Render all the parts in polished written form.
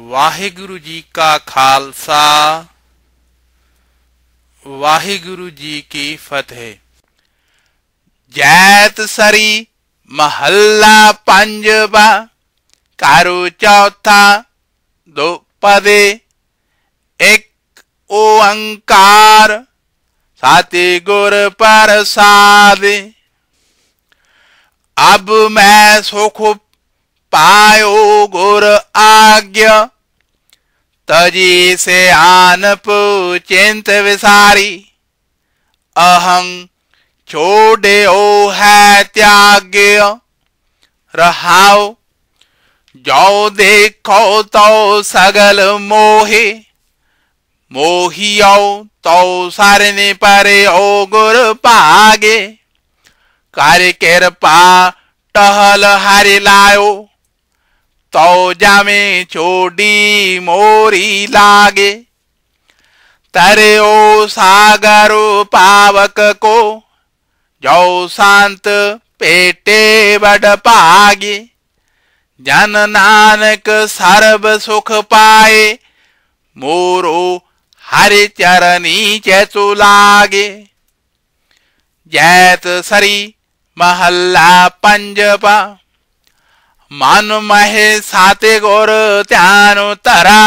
वाहिगुरु जी का खालसा वाहिगुरु जी की फतेह। जैत सरी महल्ला पंजवा कारू चौथा दो पदे एक ओंकार साति गुर प्रसाद। अब मैं सुख पायो गुर आज्ञा तजी से आनप चिंत विसारी। अहं छोड़े ओ है त्याग्य रहाओ जो देखो तो सगल मोहे। मोहियो तो सरने परे ओ गुर पागे। कार्य कृपा टहल हरि लायो तो जामे छोड़ी मोरी लागे। तरे ओ सागर पावक को जो शांत पेटे बड़ पागे। जन नानक सर्व सुख पाए मोरो हरि चरनी चेतु लागे। जैत सरी महल्ला पंजवा मन महे साते गोर त्यानु तरा।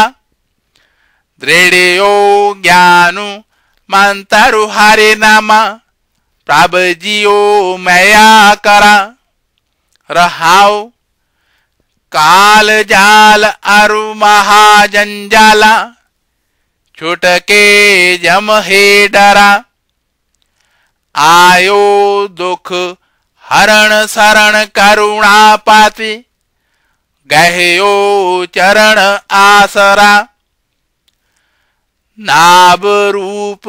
दृढ़ो ज्ञानु मंतरु हरि नामा प्रभ जियो मया करा। रहाओ काल जाल अरु महाजंजाला छुटके जम हे डरा। आयो दुख हरण शरण करुणा पाती गहयो चरण आसरा। नाभ रूप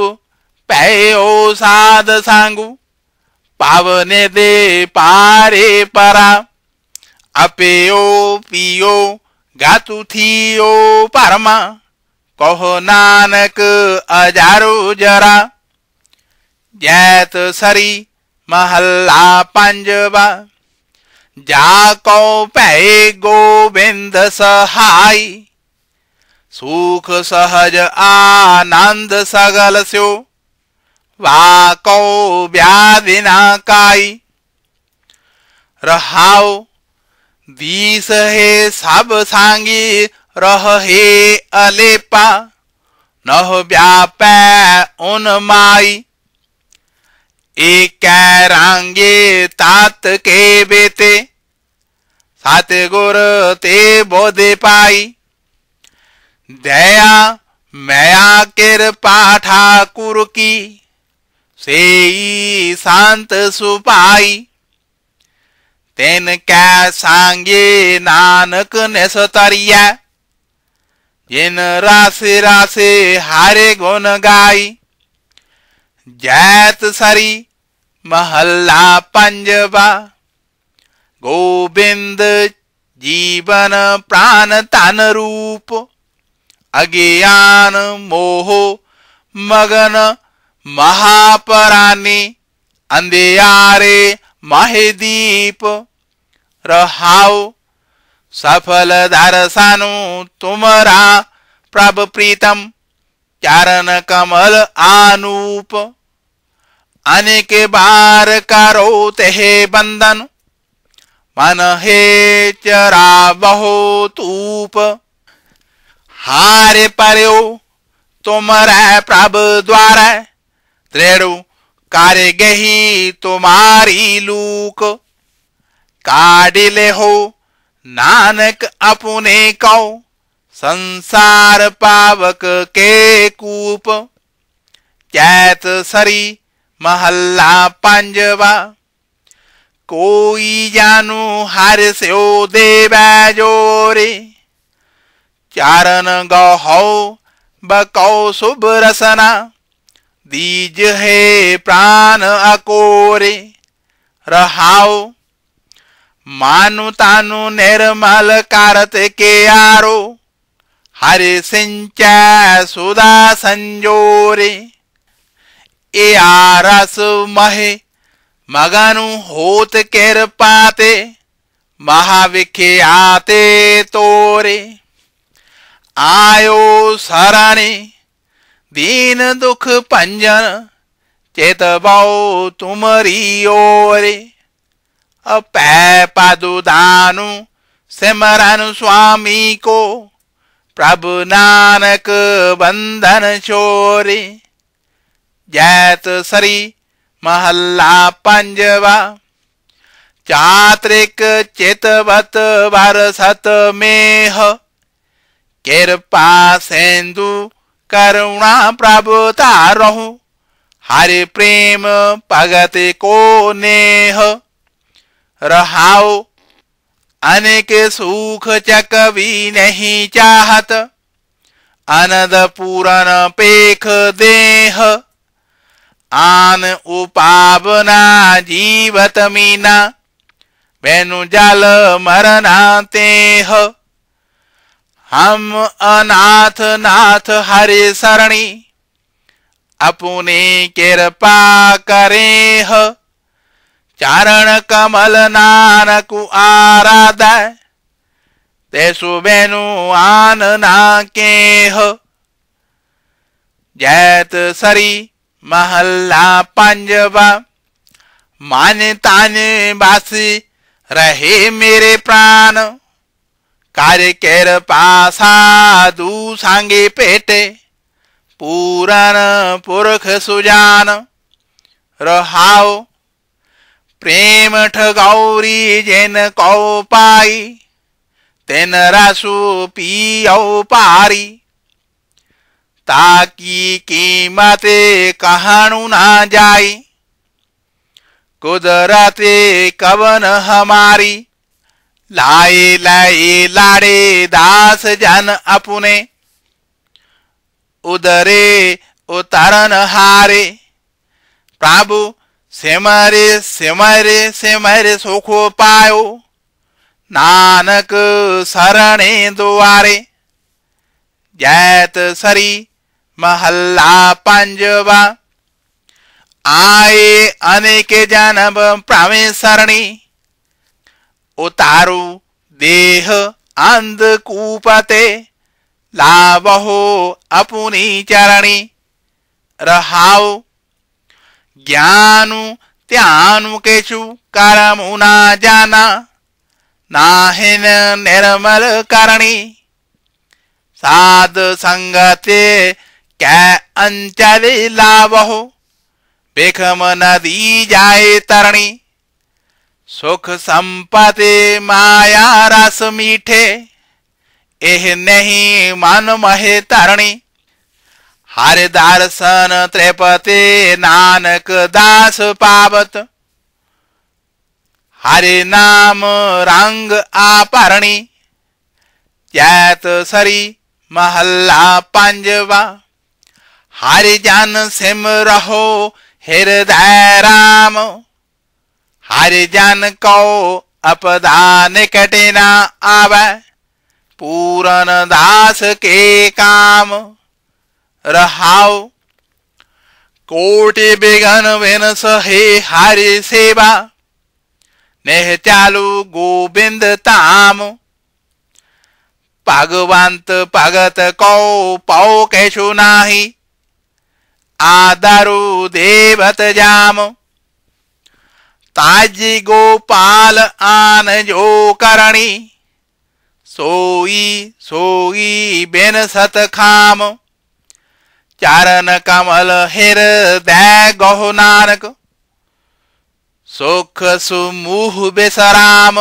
पयो साध सांगु पावने दे पारे परा। अपेयो पियो गातु थियो परमा कहो नानक अजारो जरा। जैत सरी महल्ला पंजवा जाको पै गोविंद सहाय। सुख सहज आनंद सगल स्यो वाको व्याधि न काई। रहाओ दीस हे सब सांगी रह हे अलेपा नह व्यापै उन माई। एक रांगे तात के बेते सात गुर ते बोधे पाई। दया मया कृपा ठाकुर की सेई शांत सुपाई। तेन कै सांगे नानक ने सतरिया जिन रासे रासे हारे गुण गाई। जैत सरी महल्ला पंजवा गोविंद जीवन प्राण तन रूप। अज्ञान मोह मगन महापरानी अंधियारे महदीप। रहाओ सफल दर्शनु तुमरा प्रभ प्रीतम चरण कमल आनूप। अनेक बार करो तेहे बंदन मन हे चरा बहो तूप। हारे पर्यो तुमरे प्रभ द्वारा दृढ़ कार्य गही तुम्हारी लूक। काडिले हो नानक अपने को संसार पावक के कूप। जैत सरी महल्ला पंजवा कोई जानू हर स्यो देवै जोरे। चारण गहो बको शुभ रसना दीज है प्राण अकोरे। रहाओ मानु तानु निर्मल कारत के आरो हरि सिंचा सुधा संजोरे। ए आरस महे मगनु होत केर पाते महाविख्याते तोरे। आयो सरणे दीन दुख पंजन चेत बहु तुमरी ओरे अपै पादु दानु सिमरन स्वामी को प्रभु नानक बंधन छोरे। जैत सरी महल्ला पंजवा चात्रिक चितवत बरसत मेह कृपा सेंदु करुणा प्रभु तारहु हरि प्रेम भगत को नेह रहाओ अनेक सुख चकवी नहीं चाहत अनद पूरन पेख देह आन उपावना जीवत मीना बेनु जल मरना तेह हम अनाथ नाथ हरि सरणी अपने कृपा करेह चारण कमल नानक आराधा तेसु बेनु आन ना केह। जैत सरी महल्ला पंजवा माने ताने बासी रहे मेरे प्राण कार्य केर पासा दू सांगे पेटे पूरन पुरख सुजान रहाओ प्रेम ठगौरी जेन कौ पाई तेन रासु पियो पारी ताकि कीमते कहानु ना जाई कुदरते कवन हमारी लाए लाए लाड़े दास जन अपने उदरे उतरन हारे प्रभु सिमरे सिमरे सिमरे सुखो पायो नानक सरणे द्वारे। जैत सरी महल्ला पंजवा आए अनेक जन्म परमेश्वरणी उतारू देह अंधकूपते लावहो अपनी चरणी रहाओ ज्ञानु त्यानु केचु करमु ना जाना नाहिन निर्मल करणी साध संगते कै अंचल लावहो बेखम नदी जाए तरणी सुख संपत्ति माया रस मीठे एह नहीं मन महे तरणी हरि दर्शन त्रिपते नानक दास पावत हरि नाम रंग आपरणी। जैत सरी महल्ला पंजवा हरि जन सिम रहो हृदय राम हरि जन को अपदा निकट न आवे पूरन दास के काम रहाओ कोटि बिघन विन सहे हरि सेवा नेह चालू गोविंद ताम भगवंत भगत को पौ कैसु नाही आदरु देवत जाम ताजी गोपाल आन जो करणी सोई सोई बिन सत खाम चरण कमल हृदय गहो नानक सुख सुमुह बेसराम।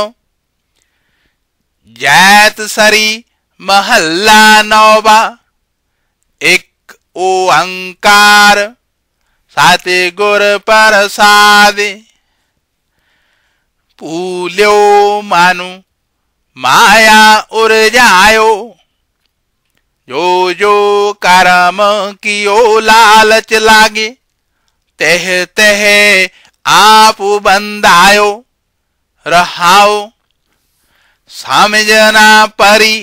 जैत सरी महल्ला नौवा एक ओंकार साते गुर प्रसाद पूल्यो मानु माया उर जायो जो जो कर्म कियो लालच लागे तह तह आप बंधायो रहाओ समझना परी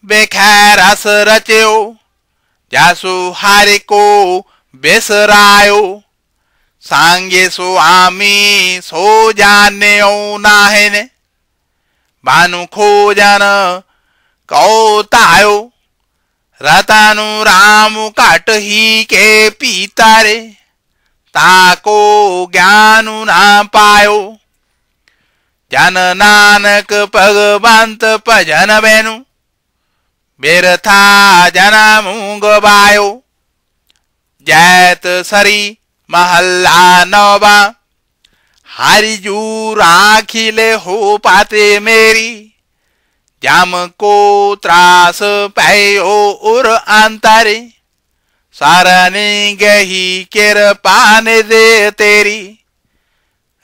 बेखैर रस रचयो जासु हरि को बेसरायो सांगे स्वामी सो जाने नाहिन भानु खोजन कौतायो रतनु राम काटही के पीता रे ताको ज्ञानु ना पायो जन नानक भगवंत भजन बेनु बिरथा जनमु गवायो। जैत सरी महल्ला नौवा हरिजू राखिले हो पाते मेरी जम को त्रास पायो उर अंतरे सारनी गही कृपा ने दे तेरी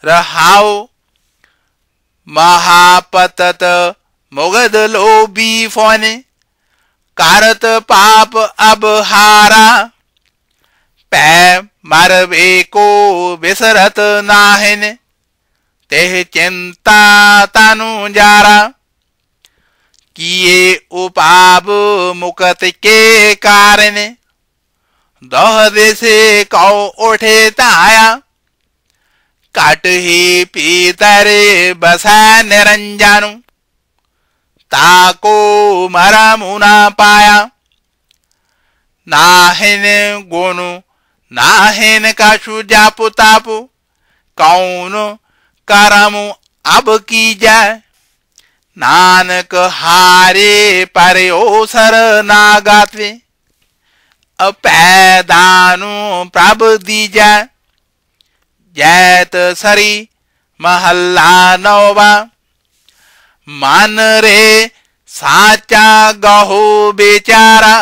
रहाओ महापतत मुगद लोभी फोने कारत पाप अब हारा पै मरवे को विसरत नाहिन तेह चिंता तनु जारा किए उपाप मुकत के कारण दह देसे कौ उठे ताया काट ही पीतरे बसा निरंजनु ताको मरा मुना पाया। नाहिन गुनु नाहिन काशु जापु तापु कौन करमु अब की जाए नानक हारे पर ओसर नागात्वे अपैदानु प्रभ दी जाए। जैत सरी महल्ला नौवा मान रे साचा गहो बेचारा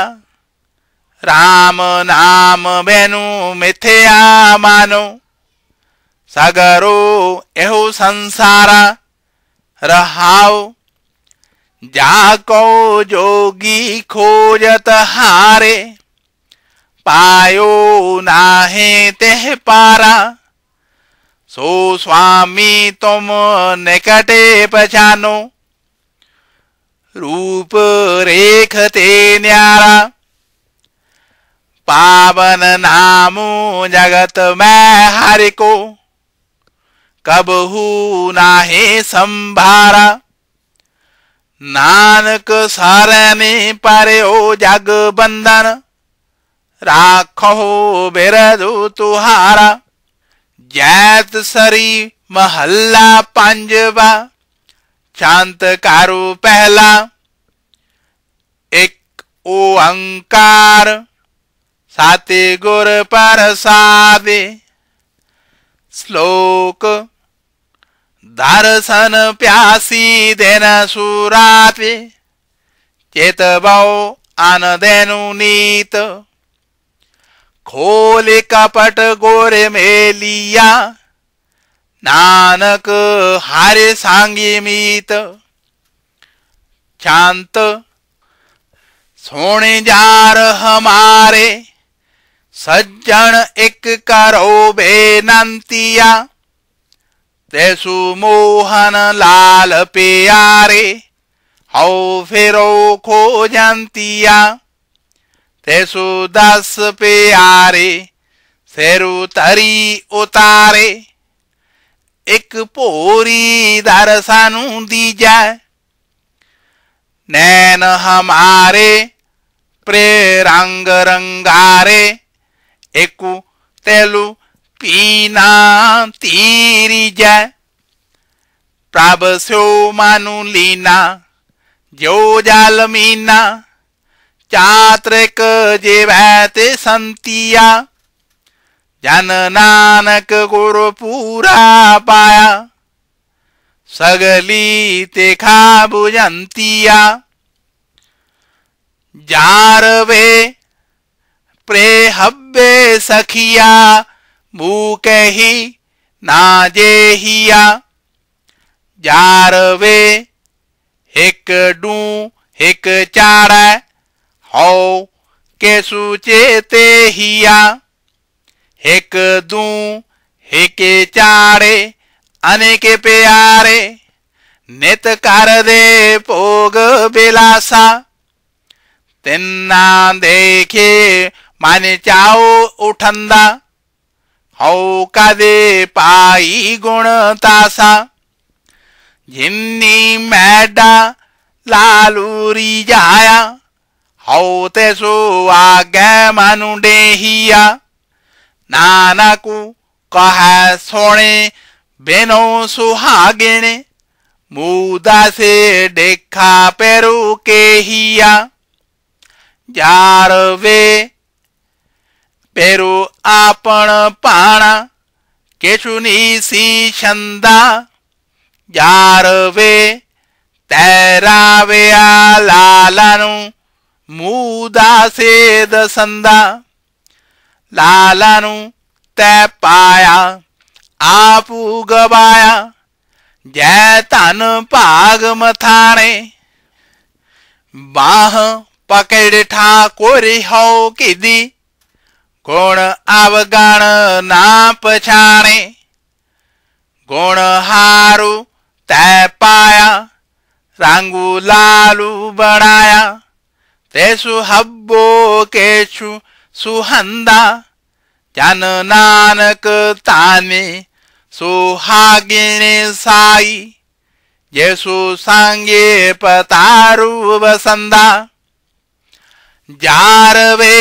राम नाम बेनु मिथ्या मानो सगरो एहो संसारा रहाओ जाको जोगी खोजत हारे पायो नाहे तेह पारा सो स्वामी तुम निकटे पहचानो रूप रेखते न्यारा पावन नामो जगत में हरि को कबहू नाहे संभारा नानक सरने परयो जग बंधन राखो बिरदु तुहारा। जैत सरी महल्ला पंजवा शांत कारो पहला एक ओंकार साते गुर प्रसादे श्लोक दर्शन प्यासी देन सुराते चेतबो आन देनु नीत खोल कपट गोरे में लिया नानक हारे सांगे मीत शांत सोने जार हमारे सज्जन एक करो बेनंतिया तेसु मोहन लाल प्यारे हौ फिरो खोजंतिया तेसु 10 प्यारे फेरु तरी उतारे एक पोरी दर्शनु दी जाए नैन हमारे प्रेरंग रंगारे एकु तेलु पीना तीरी जाए प्रभ स्यो मानु लीना जो जाल मीना चात्रिक जेवैते संतिया जन नानक गुरु पूरा पाया सगली तेखा बुझंतिया जारवे प्रेहब्बे सखिया मूके ही नाजेहिया जारवे हिक डू हिक चाड़ा हौ के सुचेते हिया हिक दू हिके चाड़े अनेके प्यारे नित कर दे भोग बिलासा तिन्ना देखे माने चाओ उठंदा हौ कदे पाई गुण तासा जिन्नी मैडा लालूरी जाया हौ तेसु आज्ञा मानु डेहिया। नानकु कहा सोने बेनो सुहागिने, मुदा से देखा पेरु केहिया। जार वे पेरु आपण पाणा, केशु निसी छंदा। जार वे तैरावे लालानु, मुदा से दसंदा। लालानु तै पाया आपू गवाया, जै तन भाग मथाने। बाह पकड़ ठाकुर हो किदी, गुण अवगण ना पछाणे। गुण हारू तै पाया, रंगू लालू बनाया। तेसु हब्बो केछु सुहंदा, जन नानक ताने सुहागिने साई। येसु सांगे पतारू बसंदा। जार वे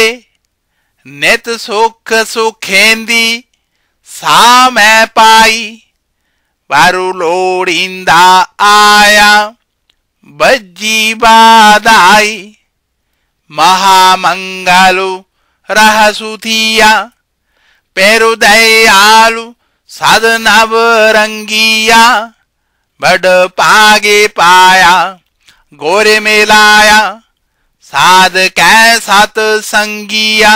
नित सुख सुखेंदी, सा मैं पाई। बारू लोड़ींदा आया, बज्जी बादाई। महामंगलु रहसु थिया, पेरु दयालु साध नव रंगिया। बड़ पागे पाया गोरे में लाया, साध कै सत संगिया।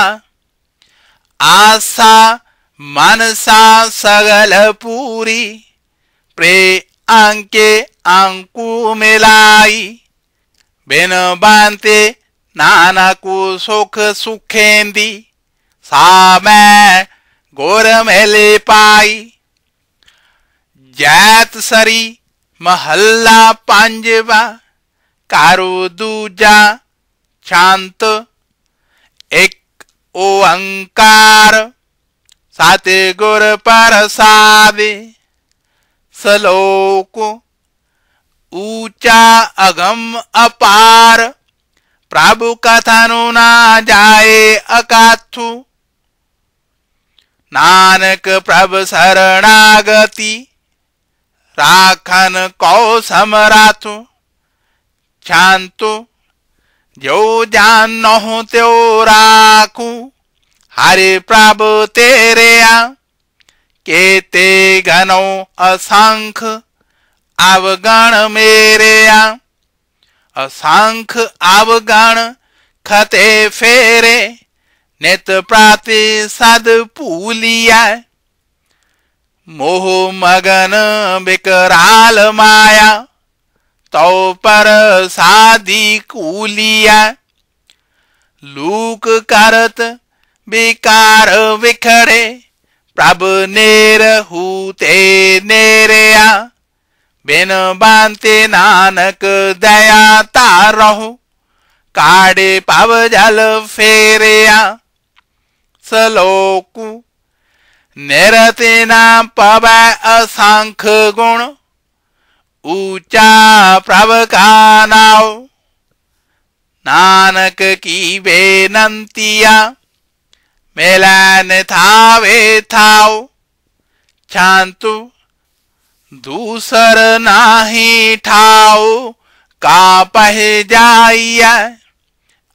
आशा मनसा सगल पूरी, प्रे अंके अंकु मिलाई। बिन बांते नानकु सुख सुखेंदी, सा मैं गोर मेले पाई। जैत सरी महल्ला पांजवा, कारू दूजा शांत। एक ओंकार साते गुर प्रसादे। सलोक ऊंचा अगम अपार, प्रभु कथनु ना जाए अकाथु। नानक प्रभु शरणागति, राखन कौ समराथु। शांतु जो जानो त्यो राखू, हरे प्रभु तेरे आ। केते गनो असंख अवगण मेरे आ। असंख अवगण खते फेरे, नित प्राति सद पूलिया। मोह मगन बिकराल माया, तो पर साधी कूलिया। लूक करत बिकार विखरे, प्रभु नेर हूते नेरिया। बिन बांते नानक दया तारहु, काड़े पव जल फेरिया। सलोकु निरते ना पवै असंख गुण, ऊंचा प्रभ का नाव। नानक की बेनंतिया, मिलन थावे थाव। शांतु दूसर नाही ठाव, का पह जाइया।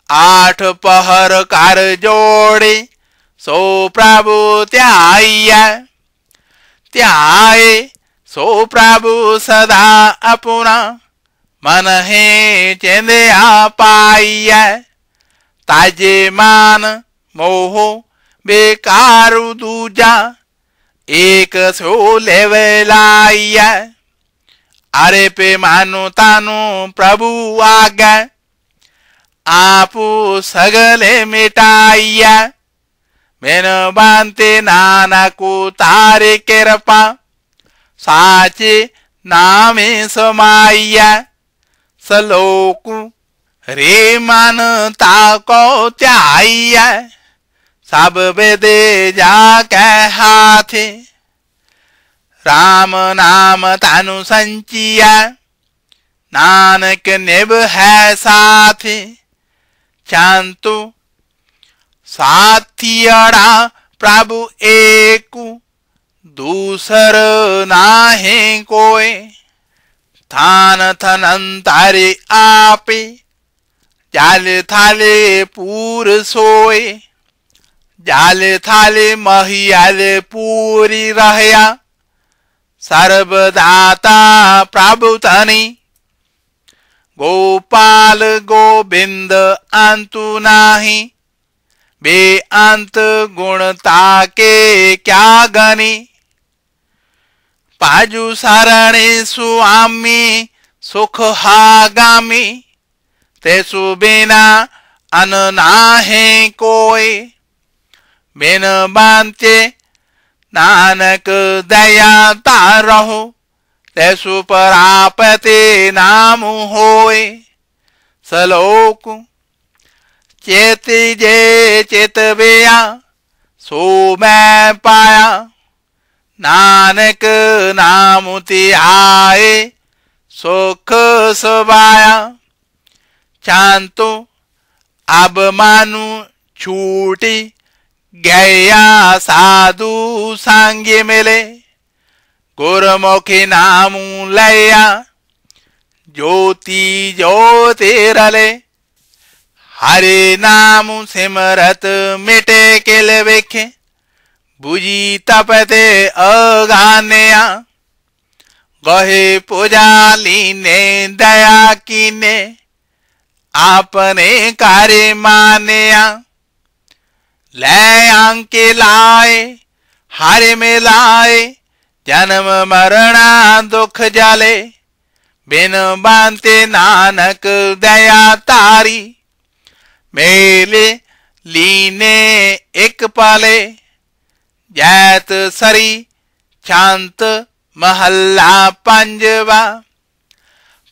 आठ पहर कर जोड़े, सो प्रभु त्याइया। त्याए सो प्रभु सदा अपना, मन है चेंदया पाइया। ताजे मान मोह बेकारू दूजा, एक सो लेवे लाइया। अरे पे मानो तानो प्रभु आज्ञा, आपू सगले मिटाइया। बिन बांते नानकु तारे कृपा, साचे नामे समाइया। सलोकु रे मन ताको त्याइया, सब वेदे जाके हाथे। राम नाम तानु संचिया, नानक निभ है साथे। चांतु साथियड़ा प्रभु एकु दूसर नाहे कोई थान थनंतारे आपे जाल थाले पूर सोए जाल थाले महियाल पूरी रहया सर्वदाता प्रभु तनी गोपाल गोविंद अंतु नाही बेअंत गुणता के क्या गनी पाजु सरणे स्वामी सुख हागामी तेसु बिना अन नाहे कोई बिन बांते नानक दया तारहु तेसु परापते नाम होए सलोक चेत जे चेत बेया सो मैं पाया नानक नाम ते आए सुख सबाया चांतो अब मानु छूटी गया साधु सांगे मिले गुरमुखी नाम लया ज्योति ज्योतिरले हरे नाम सिमरत मिटे केल वेखे बुझी तपते अगानेया गहे पुजाली ने दया कीने आपने कार्य मानेया ले आंके लाए हरे में लाए जन्म मरणा दुख जाले बिन बांते नानक दया तारी मेले लीने एक पाले जैत सरी शांत महल्ला पंजवा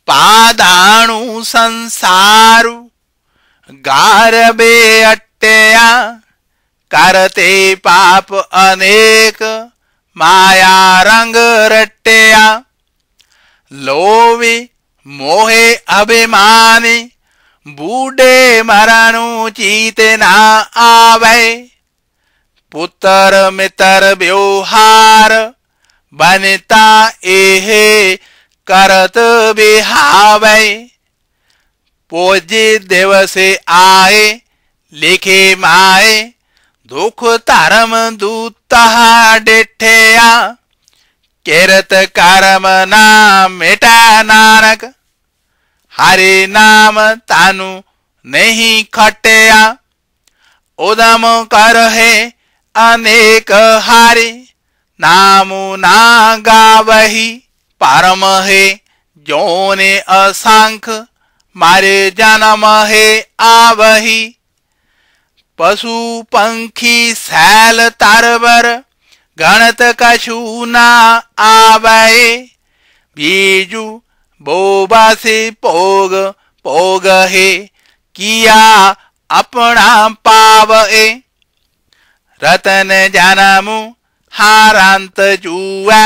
पादाणु संसारु गारबे अट्टया करते पाप अनेक माया रंग रट्टया लोभी मोहे अभिमानी बूढ़े मरणु चीत ना आवे पुत्र मित्र व्यवहार बनता एहे करत बिहावे पूज्य दिवसे आए लिखे माए दुख धर्म दूता डिठया किरत कर्म ना मिटा नानक हरे नाम तानु नहीं खटया उदम कर है अनेक हारे नामु ना गावही परम है जोने असंख मारे जन्म है आवही पशु पंखी सैल तरवर गणत कछु ना आवे बीजू बोबा से पोग पोग है किया अपना पावे रतन जानमु हारांत जुआ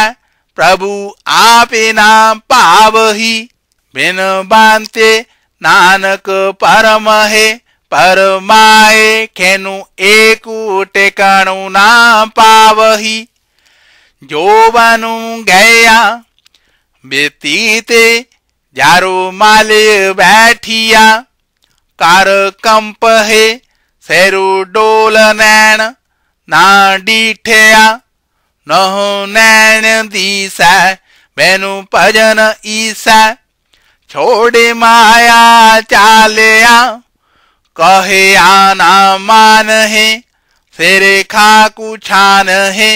प्रभु आपे ना पावही बिन बांते नानक परम है परमाए खेनु एक टेकाणु ना पावही जोवनु गया बेतीते जारो माले बैठिया कार कंप है सेरु डोल नैन ना डीठया नहो नैन दीसा मैनु भजन ईसा छोड़े माया चालया कहे आना मान है फेरे खाकू छान है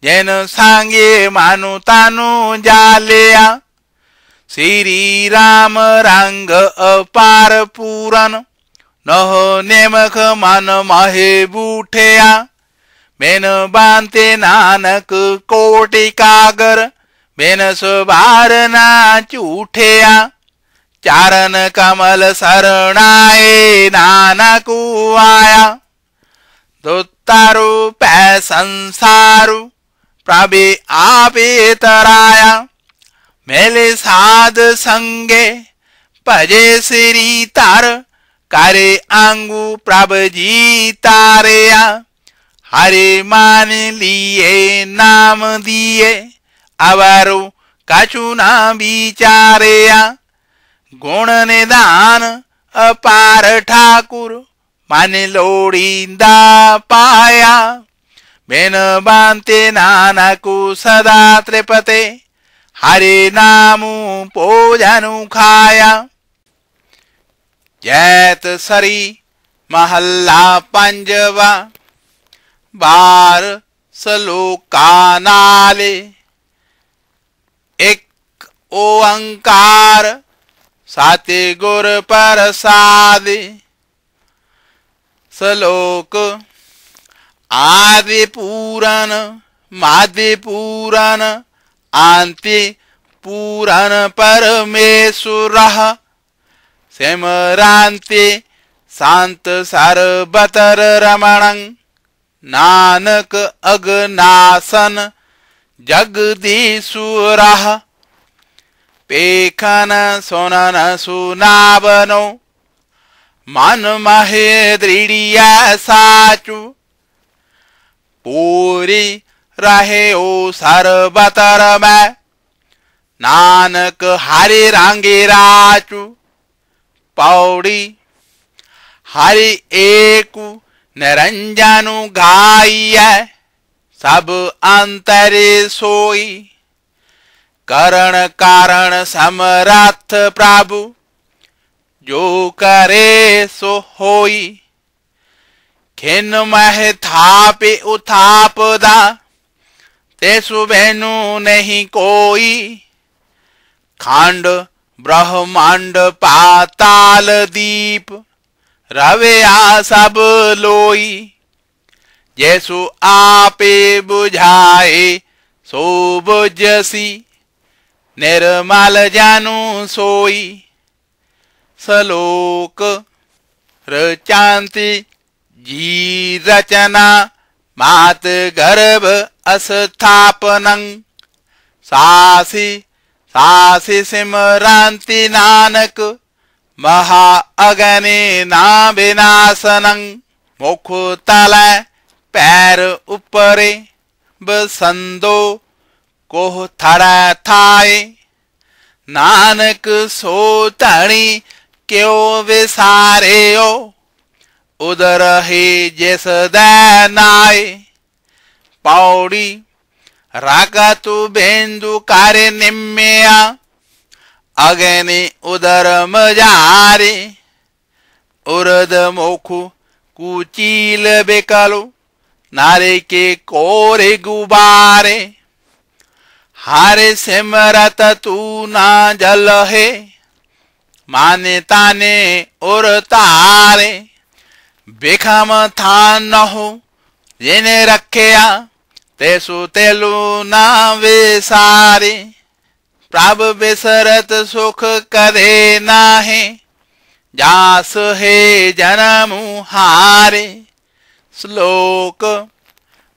जैन सांगे मानु तानु जालया श्री राम रंग अपार पूरन नहो नेमक मन महे बूठया बेन बांते नानक कोटि कागर बेन सुबार ना चूठया चारण कमल शरणाए नानक आया दुतारु पै संसारु प्रभे आपे तराया मेले साध संगे भजे श्री तार करे आंगू प्रभ जी तारेया। हरे मान लिए नाम दिए अवरो कछु ना विचारेया। गुण निदान अपार ठाकुर मान लोड़ींदा पाया। बिन बांते नानकु सदा त्रिपते हरे नामु भोजनु खाया। जैत सरी महल्ला पंजवा बार सलोका नाले। एक ओंकार साते गुर प्रसादे। सलोक आदि पूरन मादि पूरन आंति पूरन परमेश्वर। सिमरांति शांत सर्वतर रमणं नानक अगनासन जगदीश्वर। पेखन सुनन सुनावनो मन महे दृढ़िया साचु। पूरी रहे ओ सर्वतर में नानक हरि रांगे राचु। पौड़ी हरि एकु निरंजनु गाइया सब अंतरे सोई। करण कारण समर्थ प्रभु जो करे सो होई। खिन मह थापे उथापदा तेसु बहनु नहीं कोई। खांड ब्रह्मांड पाताल दीप रवया सब लोई। जैसु आपे बुझाए सो बुझसी निर्मल जानु सोई। सलोक रचांति जी रचना मात गर्भ अस्थापनं। सासी सासी सिमरांति नानक महा अगने ना विनाशनं। मुख तले पैर ऊपरे बसंदो कोह थड़ा थाए। नानक सो तणी क्यों विसारे ओ उदर हे जैस दैनाए। पौड़ी राका तु बेंदु कार्य निम्मया अगने उदर मजारे। उरद मोखु कुचील बेकलो नारे के कोरे गुबारे। हारे सिमरत तू ना जल है माने ताने और तारे। बेखम थान न हो जिने रखया तेसु तेलु ना विसारे। प्रभ बिसरत सुख कदे नाहे जास है जन्मु हारे। श्लोक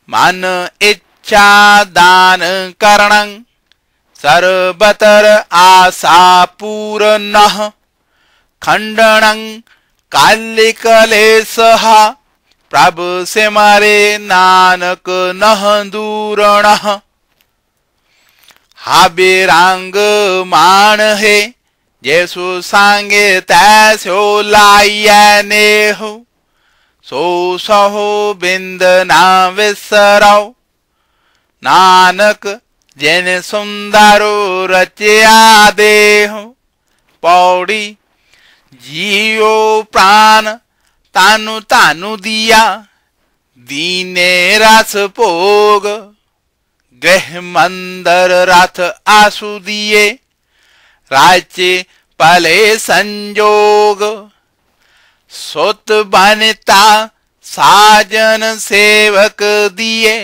मन इच्छा दान करणं सर्वतर आशा पूर्णः। खंडनं कालिकलेशः प्रभु से मारे नानक नह दूरणः। हाबिरांग मान है जैसु सांगे तैसो लाइया नेहु। सो सहो बिंद ना विसराओ नानक जिन सुंदरो रचया देहु। पौड़ी जियो प्राण तानु तानु दिया दीने रस भोग। गृह मंदर रथ आसु दिए राज्य पले संजोग। सुत बनिता साजन सेवक दिए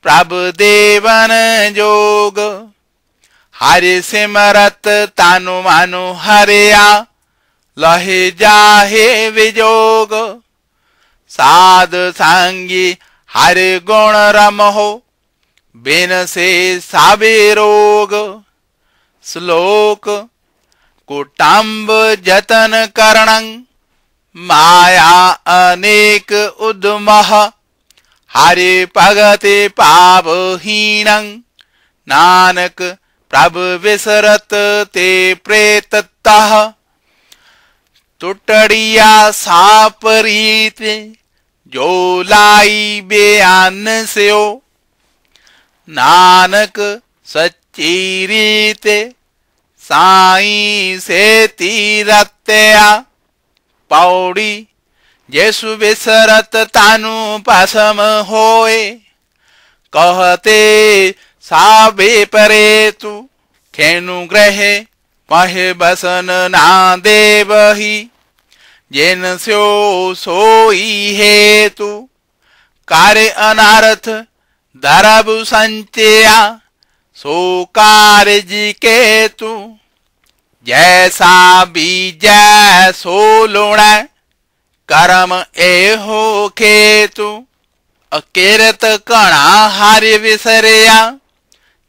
प्रभु देवन जोग। हरि सिमरत तानु मानु हरिया लहे जाहे विजोग। साध सांगी हरि गुण रमहो बिन से साबे रोग। श्लोक कुटुंब जतन करणं माया अनेक उद्मह हरे भगते पापहीनं नानक प्रभु विसरत ते प्रेततः टुटड़िया सापरीत जो लाई बयान से हो नानक सच्ची रीत साई से तीरत्या पौड़ी जैसु विसरत तानु पासम होए कहते साबे परे तू खेनु ग्रहे महे बसन ना देवही जेन स्यो सोई हेतु कार्य अनारथ दरबु संचया सो कार्य जी केतु जैसा बीज सो लुणा कर्म एहो खेतु अकेरत कणा हार्य विसरया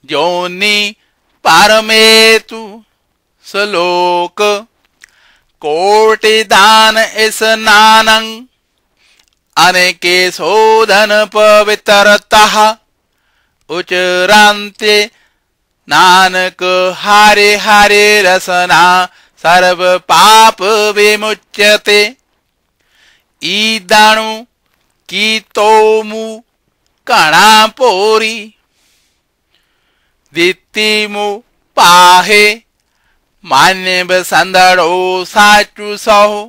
जोनी पारमेतु श्लोक कोटि दान स्नानं अनेके शोधन पवित्रतः उचरांते नानक हारे हारे रसना सर्व पाप विमुच्यते ईदाणु की तोमु कणा पोरी दित्तिमु पाहे मान्य बसंदड़ो साचु सहो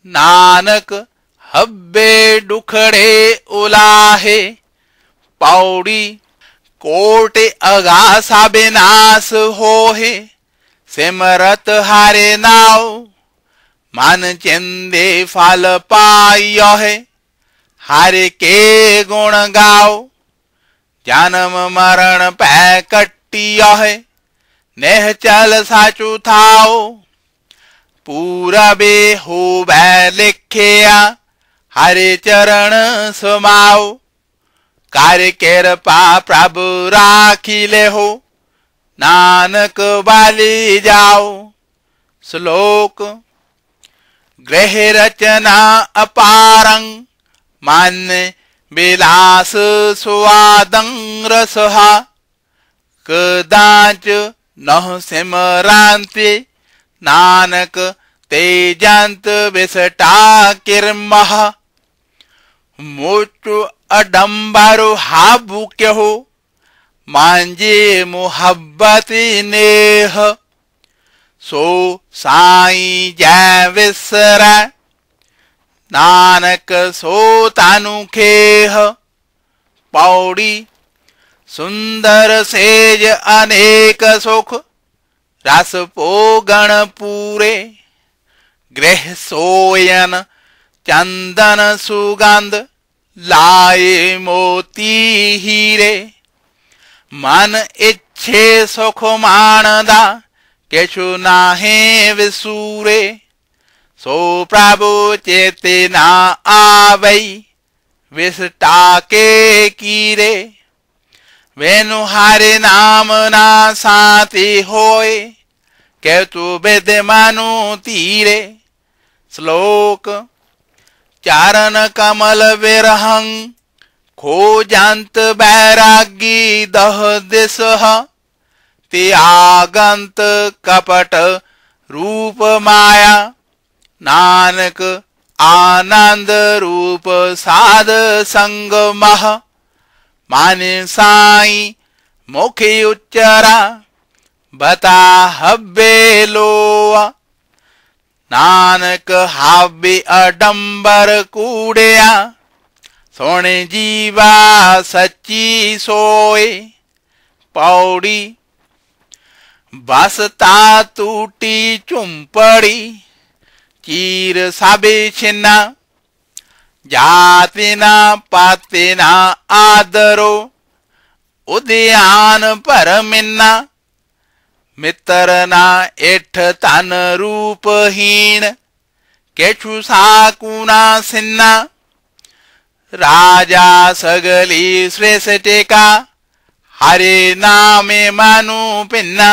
नानक हब्बे दुखड़े उलाहे पौड़ी कोटे अगासा बेनास होहे सिमरत हारे नाव मान चंदे फाल पायो है हारे के गुण गाओ जन्म मरण पै कट्टियो है नेह चल साचु थाओ पूरा बे हो बै लिखिया हरे चरण समाओ कार्य केर पा प्रभु राखी ले हो नानक बाली जाओ श्लोक ग्रह रचना अपारं मान्य विलास स्वादं रसहा कदाच नह सिमरांति नानक तेजंत विसटा किरमह मोचु अडंबरु हाबु क्यो मांजे मुहब्बती नेह सो साई जय विसरा नानक सो तानु खेह पौड़ी सुंदर सेज अनेक सुख रस पोगण पूरे गृह सोयन चंदन सुगंध लाए मोती हीरे मन इच्छे सुख मानदा केछु नाहे विसूरे सो प्रभु चेतना आवई विसटा के कीरे वेनु हारे नाम ना साथी होए के तू विद्यमानु तीरे श्लोक चारण कमल विरहं खोजंत बैरागी दह दिशह त्यागंत कपट रूप माया नानक आनंद रूप साध संग मह माने साई मुखी उच्चरा बता हब्बे लोआ नानक हाबे अडंबर कूड़िया सोने जीवा सच्ची सोए पौड़ी बसता टूटी चुंपड़ी चीर साबे छिन्ना जातिना पातिना आदरो उद्यान परमिन्ना मित्रना एठ तन रूपहीन केछु साकुना सिन्ना राजा सगली श्रेष्ठिका हरे नामे मानु पिन्ना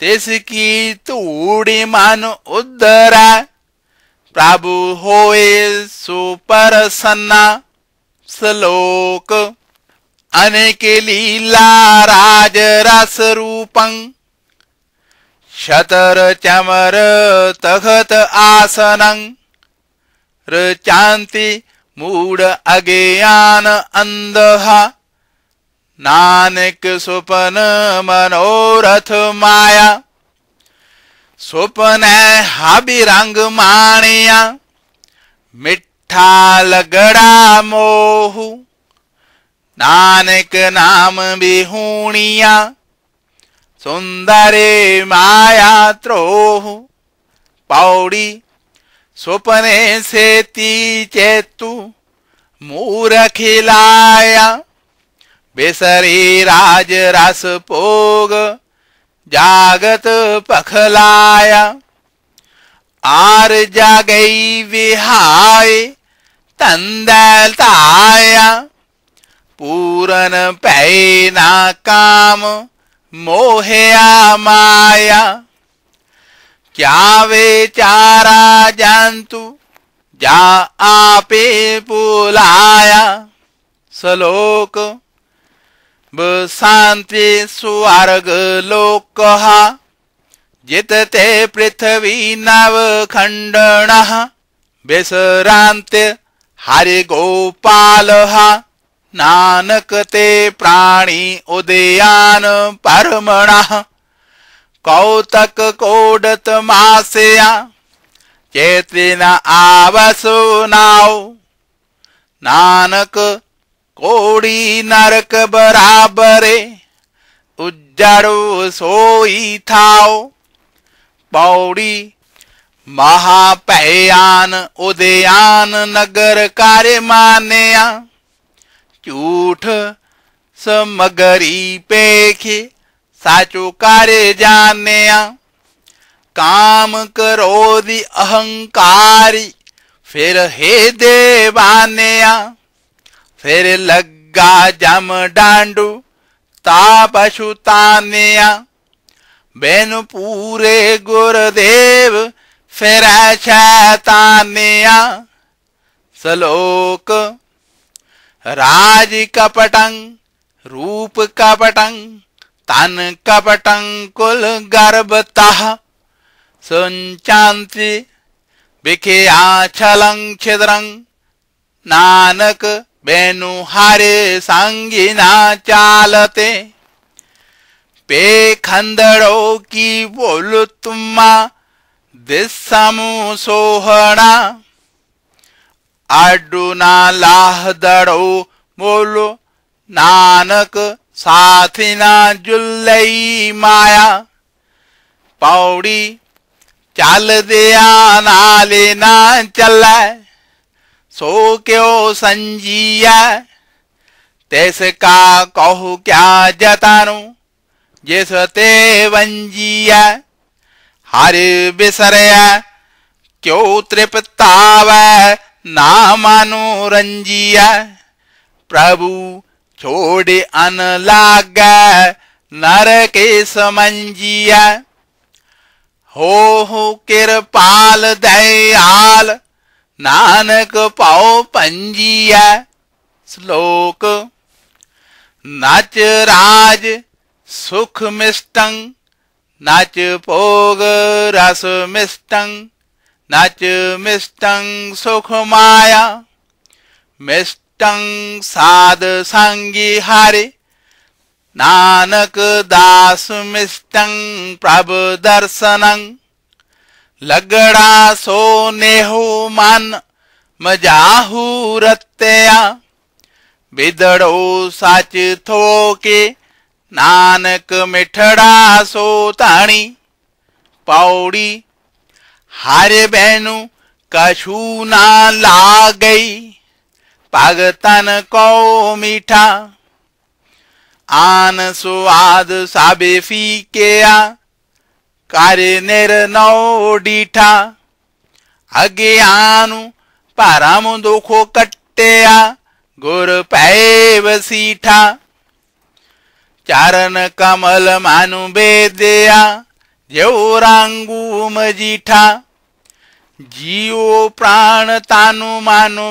तिसकी तूड़ी मानु उद्धरा प्रभु होए सुप्रसन्ना। श्लोक अनेक लीला राज रस रूपं शतर चमर तखत आसनं रचान्ति मूढ़ अज्ञान अंधहा। नानक स्वप्न मनोरथ माया स्वप्न हाबिरंग माणिया। मिठा लगड़ा मोहू नानक नाम बिहूणिया। सुंदरे माया त्रोहु पौड़ी स्वप्ने से ती चेतु मूर्ख खिलाया। बेसरी राज रस पोग जागत पखलाया। आर जागई विहाय तंदलताया। पूरन पैना काम मोहया माया। क्या वे चारा जंतु जा आपे पुलाया। श्लोक बसान्ते स्वर्ग लोकहा जितते पृथ्वी नव खंडनः। विसरान्ते हरि गोपालहा। नानक ते प्राणी उदयान परमणः। कौतक कोडत मासया चेतिन आवसो नाव। नानक कोड़ी नरक बराबरे उज्जड़ो सोई थाओ। पौड़ी महापयान उदयान नगर कार्य मान्या। झूठ समगरी पेखे साचो कार्य जान्या। काम क्रोधी अहंकारी फिर हे देवान्या। फिर लग्गा जम डांडू तापशु तान्या। बेनु पूरे गुरुदेव फिर शैतान्या। श्लोक राज कपटं रूप कपटं तन कपटं कुल गर्भतः। संचान्ति विखया छलं छिद्रं। नानक बेनु हरे संगिना चालते। पे खंदड़ो की बोलो तुम्मा दिसमु सोहना। आडुना लाहदड़ो बोलो नानक साथिना जुल्लई माया। पौड़ी चल दिया नाले ना चला सो क्यों संजिया। तैस का कहू क्या जतानु जिस ते वंजिया। हरि बिसरया क्यों तृप्तावै ना मानो रंजिया। प्रभु छोड़े अन लागा नर के समंजिया। हो कृपाल दयाल नानक पाओ पंजिया। श्लोक नाच राज सुख मिष्टं नाच भोग रस मिष्टं। नाच मिष्टं सुख माया मिष्टं साध संगी हरि। नानक दास मिष्टं प्रभु दर्शनं। लगड़ा सो नेहु मन मजाहू रत्या। बिदड़ो सच थोके नानक मिठड़ा सो ताणी। पौड़ी हरे बहनु कछु ना लागई भगतन को मीठा। आन स्वाद साबे फीकेया कार्य निर्नौ डीठा। अज्ञानु परम दुखो कट्टेया गुर पैव सीठा। चरण कमल मानु बेदया जो रांगू मजीठा। जियो प्राण तानु मानु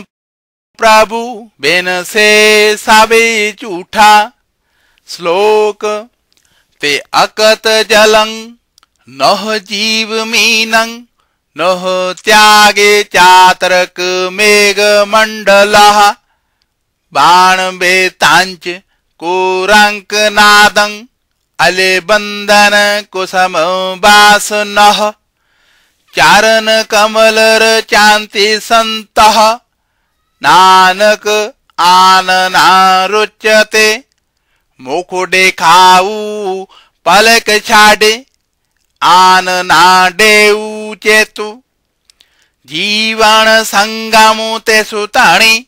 प्रभु बिन से सबे झूठा। श्लोक ते अकत जलं नह जीव मीनं नह त्यागे चातरक मेघ मंडलः। बाण बेतांच कुरंक नादं अले बंदन कुसम वासनः। चारण कमलर चांति संतः नानक आनना रुच्यते। मुकुडे खाऊ पलक छाडे आनना डेऊ चेतु। जीवन संगमु ते सुताणी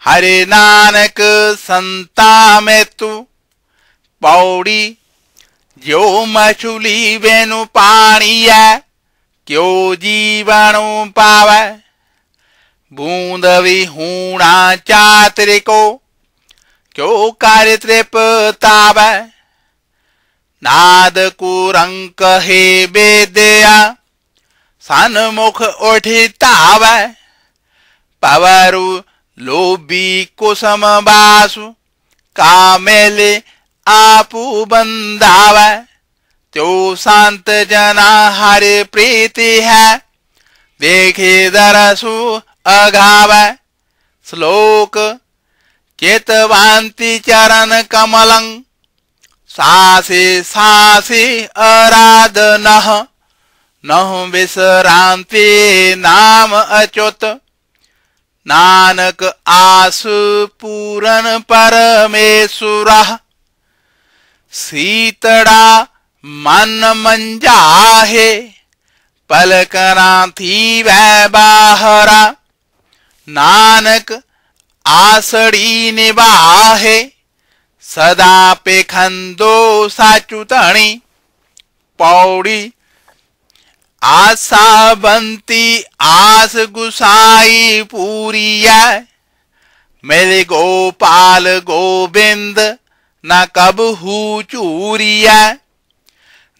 हरे नानक संता में तू। पौड़ी जो मछुली वेनु पाणिया क्यों जीवाणु पावै। बूंद विहूणा चात्रिको क्यों कार्य तृप्तावै। नाद कुरंक हे बेदया सन्मुख उठितावै। पवरु लोभी कुसम बासु कामेले आपू बंधावै। त्यो संत जना हरि प्रीति है देखे दरसु अघावै। श्लोक चेतवांति चरण कमलं सासे सासे आराधनः। नह विश्रांति नाम अच्युत नानक आसु पूरन परमेश्वरः। सीतड़ा मन मंजाहे पलकना थी वह बाहरा। नानक आसड़ी निबाहे सदा पे खंदो साचुतणी। पौड़ी आशा बंती आस गुसाई पूरिया। मेरे गोपाल गोविंद न कबहू चूरिया।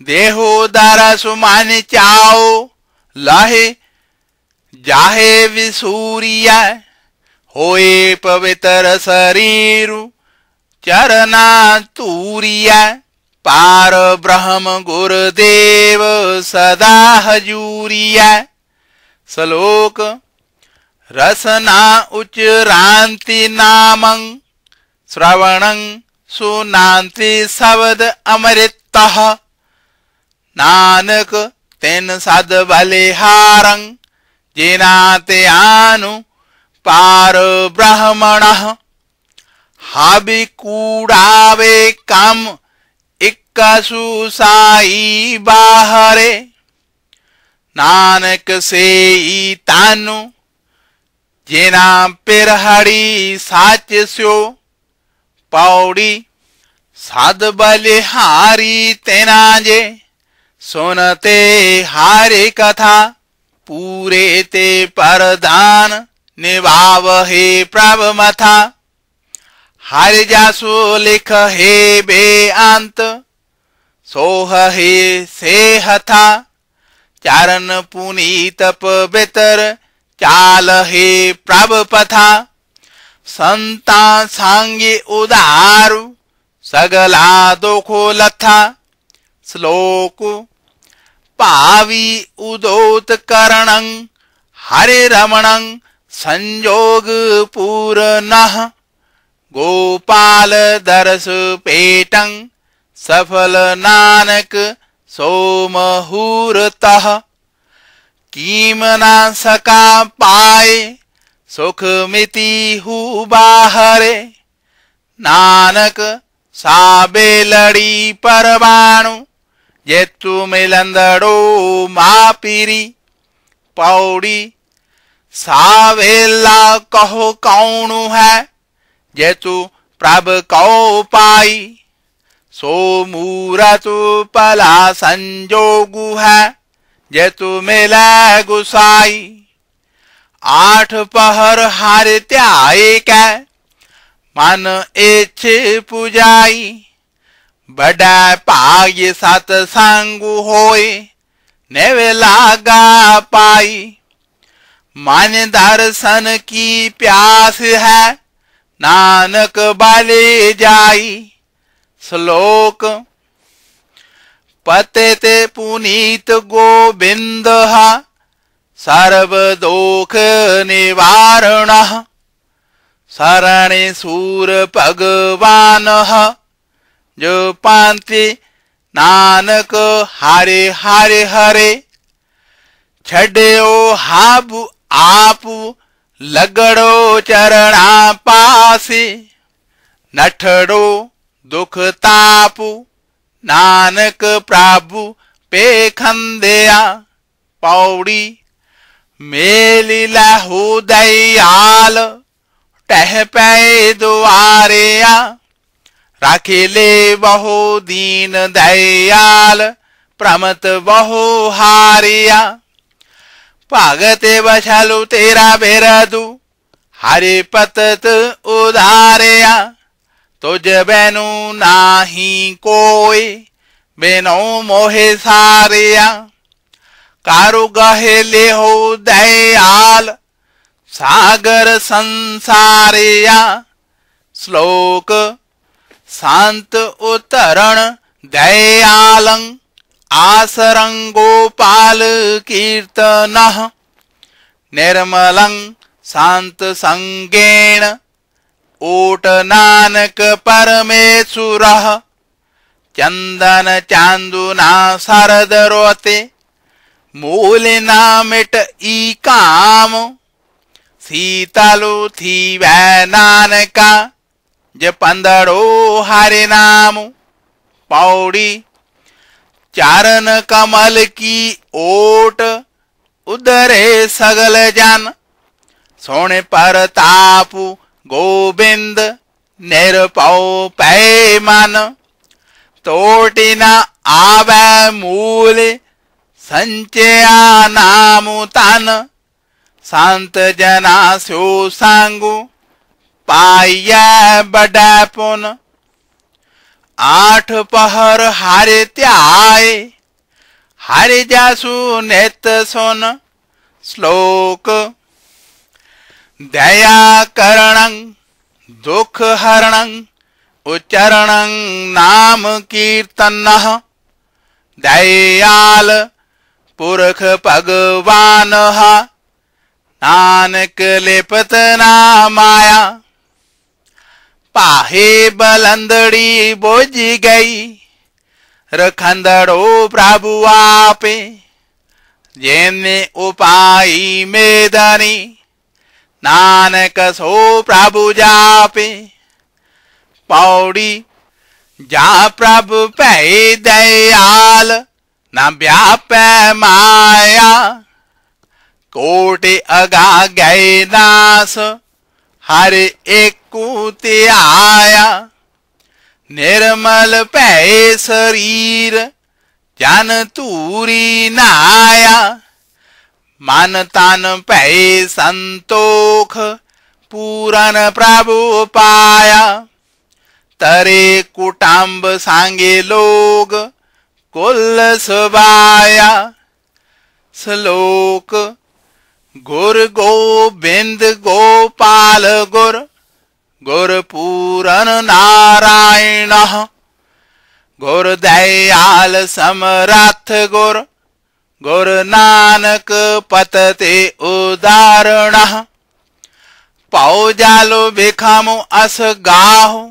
देहो दरसु मान चाओ लहे जाहे विसूरिया। होए पवित्र शरीरु चरना तूरिया। पार ब्रह्म गुरुदेव सदा हजूरिया। श्लोक रसना उच्चरांति नामं श्रवणं सुनांति शब्द अमृतः। नानक तेन सद बलिहारं जिनाते आनु पार ब्रह्मणः। हाबि कूड़ावे काम इक्कसु साई बाहरे। नानक से तानु जिना पिरहड़ी साच स्यो। पौड़ी सद बलिहारी तेनाजे सुनते हारे कथा। पूरे ते परदान निभावहे प्रभ मथा। हर जासु लिख हे बेअंत सोह हे से हथा। चारण पुनीत पवित्र चाल हे प्रभ पथा। संता सांगे उदारु सगला दोखो लथा। श्लोक पावी उदोत करणं हरे रमणं संजोग पूर्णः। गोपाल दरस पेटं सफल नानक सोमहूर्तः। कीमना सका पाए सुख मिति हु बाहरे। नानक साबेलड़ी परवाणु जेतु मिलंदड़ो मापीरी। पौड़ी सावेला कहो कौनु है जेतु प्रभ कौ पाई। सो मूरतु पला संजोगु है जेतु मिला गुसाई। आठ पहर हार त्याए कै मन इच्छे पुजाई। बड़ा पाय सत संगु होए नेवे लागा पाई। मान्य दर्शन की प्यास है नानक बाले जाई। श्लोक पतेते पुनीत गोविंद सर्व दोख निवारण शरणे सूर भगवान जो पांति नानक हारे हारे हरे। छड्यो हाबु आपु लगड़ो चरणा पासे नठड़ो दुख तापु नानक प्रभु पे खंदेया। पौड़ी मेलिला हो दयाल टह पे दुआरेया राखे ले बहु दीन दयाल प्रमत बहु हारिया। भागते बछलु तेरा बेरदु हरे पतत उधारिया। तुझ बेनु नाही कोई बेनो मोहे सारिया। कारु गहे ले हो दयाल सागर संसारिया। श्लोक शांत उतरण दयालं आसरं गोपाल कीर्तन निर्मलं शांत संगेण ओट नानक परमेश्वर। चंदन चांदुना शरद रोते मूलिना मिट ई काम। शीतलु थी वै नानका जपंदड़ो हरे नाम। पौड़ी चारण कमल की ओट उदरे सगल जन सोने पर तापु गोविंद निरपौ पैमान। तोटी न आवे मूल संचया नामु तन शांत जना सो सांगु पाया बड़ा पुन। आठ पहर हारे त्याए हरे जासु नेत सोन। श्लोक दया करणं दुख हरणं उच्चरणं नाम कीर्तनः। दयाल पुरख भगवान नानक लेपत ना माया। पाहे बलंदड़ी बोझ गई रखंदड़ो प्रभु आपे। जेने उपाई मेदनी नानक सो प्रभु जापे। पौड़ी जा प्रभु पै दयाल न व्यापै माया। कोटि अगा गए नास हर एकूते आया। निर्मल पै शरीर जन तूरी नाया। मन तन पै संतोख पूरन प्रभु पाया। तरे कुटुंब सांगे लोग कुल सुबाया। श्लोक गुर गोविंद गोपाल गुर गुर पूरन नारायण। गुर दयाल समरथ गुर गुर नानक पतते उदाहरण। पौ जालो भिखमु अस गाहो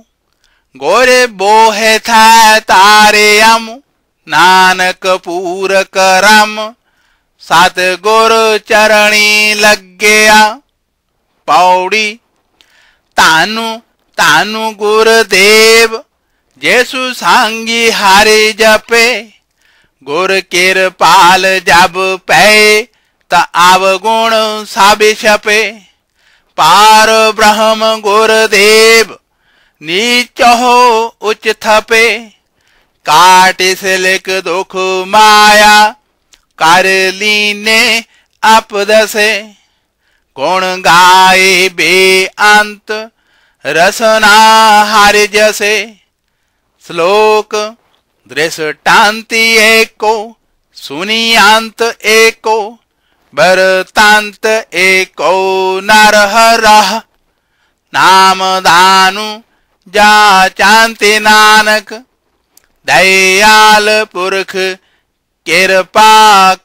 गोरे बोहे था तारे अमु। नानक पूर करम सात गुर चरणी लग गया। पौड़ी तानु तानु गुरुदेव जैसु सांगी हारे जपे। गुर कृपाल जब पै त अवगुण साबि छपे। पार ब्रह्म गुरुदेव नीच हो उच्च थपे। काटे से लिख दुख माया कर लीने अपदसे। गुण गाए बेअंत रसना हार जसे। श्लोक दृष्टांति एको सुनियांत एको वरतांत एको नरहरह नाम दानु जा चांति नानक दयाल पुरख कृपा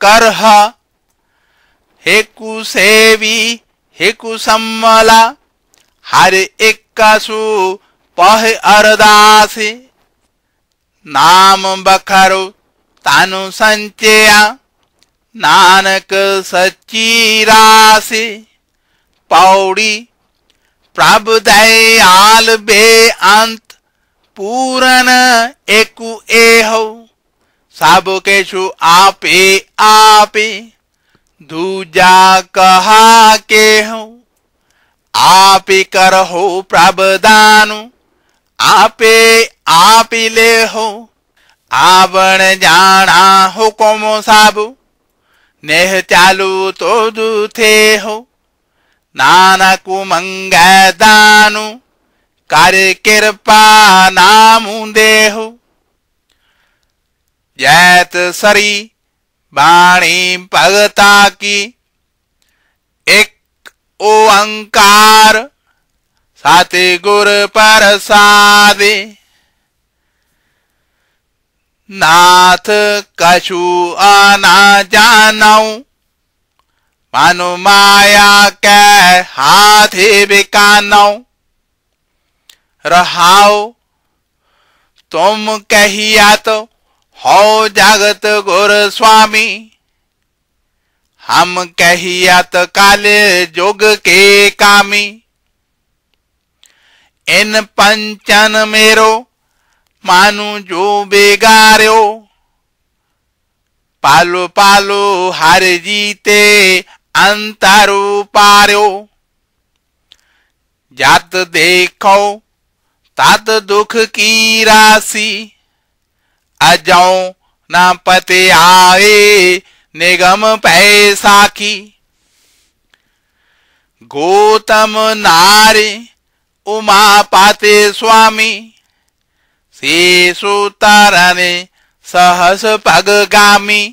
करह हेकु सेवी हेकु सम्मला हर इक्कसु पह अरदासी नाम बखरो तानु संचया नानक सच्ची राशि पौड़ी प्रभु दयाल बेअंत पूरन एकु एहो सब केशु आपे आपे दूजा कहा के हो आपे करहो प्रभदानु आपे आप ले हो आवण जाना हुकुम साबु नेह चालू तो दूथे हो नानकु मंगै दानु कर कृपा नामु देहो जैत सरी बाणी भगता की एक ओंकार साते गुर प्रसादे नाथ कछु आना जानऊ मानो माया के हाथे बिकानऊ रहाओ तुम कहिया तो हो जगत गुर स्वामी हम कहिया तो काले जोग के कामी इन पंचन मेरो मानु जो बेगार्यो पालो पालो हार जीते अंतरु पार्यो जात देखो तात दुख की राशि अजाओ ना पते आए निगम पैसा की गौतम नारे उमा पाते स्वामी शेषु तारने सहस पगगामी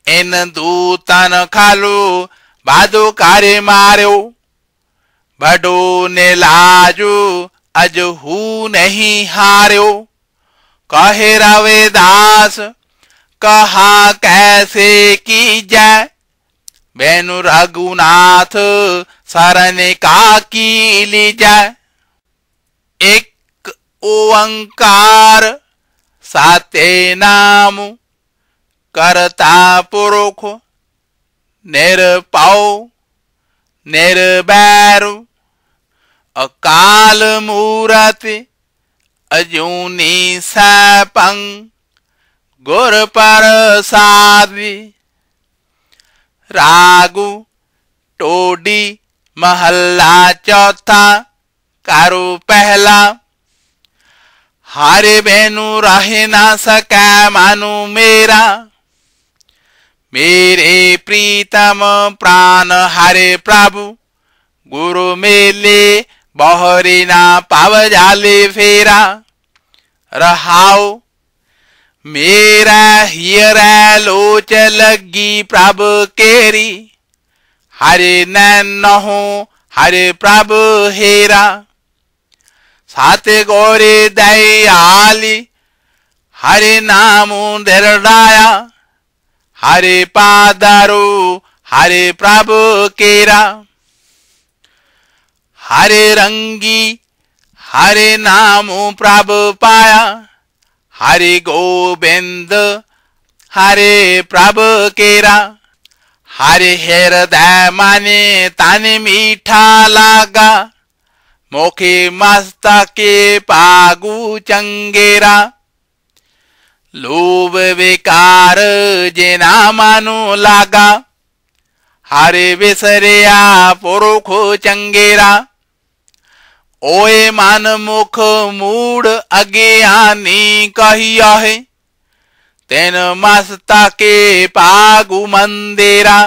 इन दूतन खालो बादो कार्य मार्यो बडो ने लाजो अजहू नहीं हार्यो कहे रविदास कहा कैसे की जाए बेनु रघुनाथ शरण का की ली जाए एक ओंकार साते नाम करता पुरुष निरपौ निर्वैरु अकाल मूरति अजूनी सपंग गुर प्रसादी रागु टोडी महल्ला चौथा कारो पहला हारे बेनु रहे ना सका मानु मेरा मेरे प्रीतम प्राण हरे प्रभु गुरु मेले बहरी ना पाव जाले फेरा रहाओ मेरा हियरा लोच लगी प्रभु केरी हरे नैन हो हरे प्रभु हेरा साते गौरे दयाली हरे नामु दरडाया हरे पादारो हरे प्रभु केरा हरे रंगी हरे नामु प्रभु पाया हरे गोविंद हरे प्रभु केरा हरे हृदय माने ताने मीठा लागा मोखे मस्तके पागु चंगेरा लोभ विकार जेना मानो लागा हरे विसरिया पुरुख चंगेरा ओए मान मुख मूड अज्ञानी कहिया है तेन मस्तके पागु मंदेरा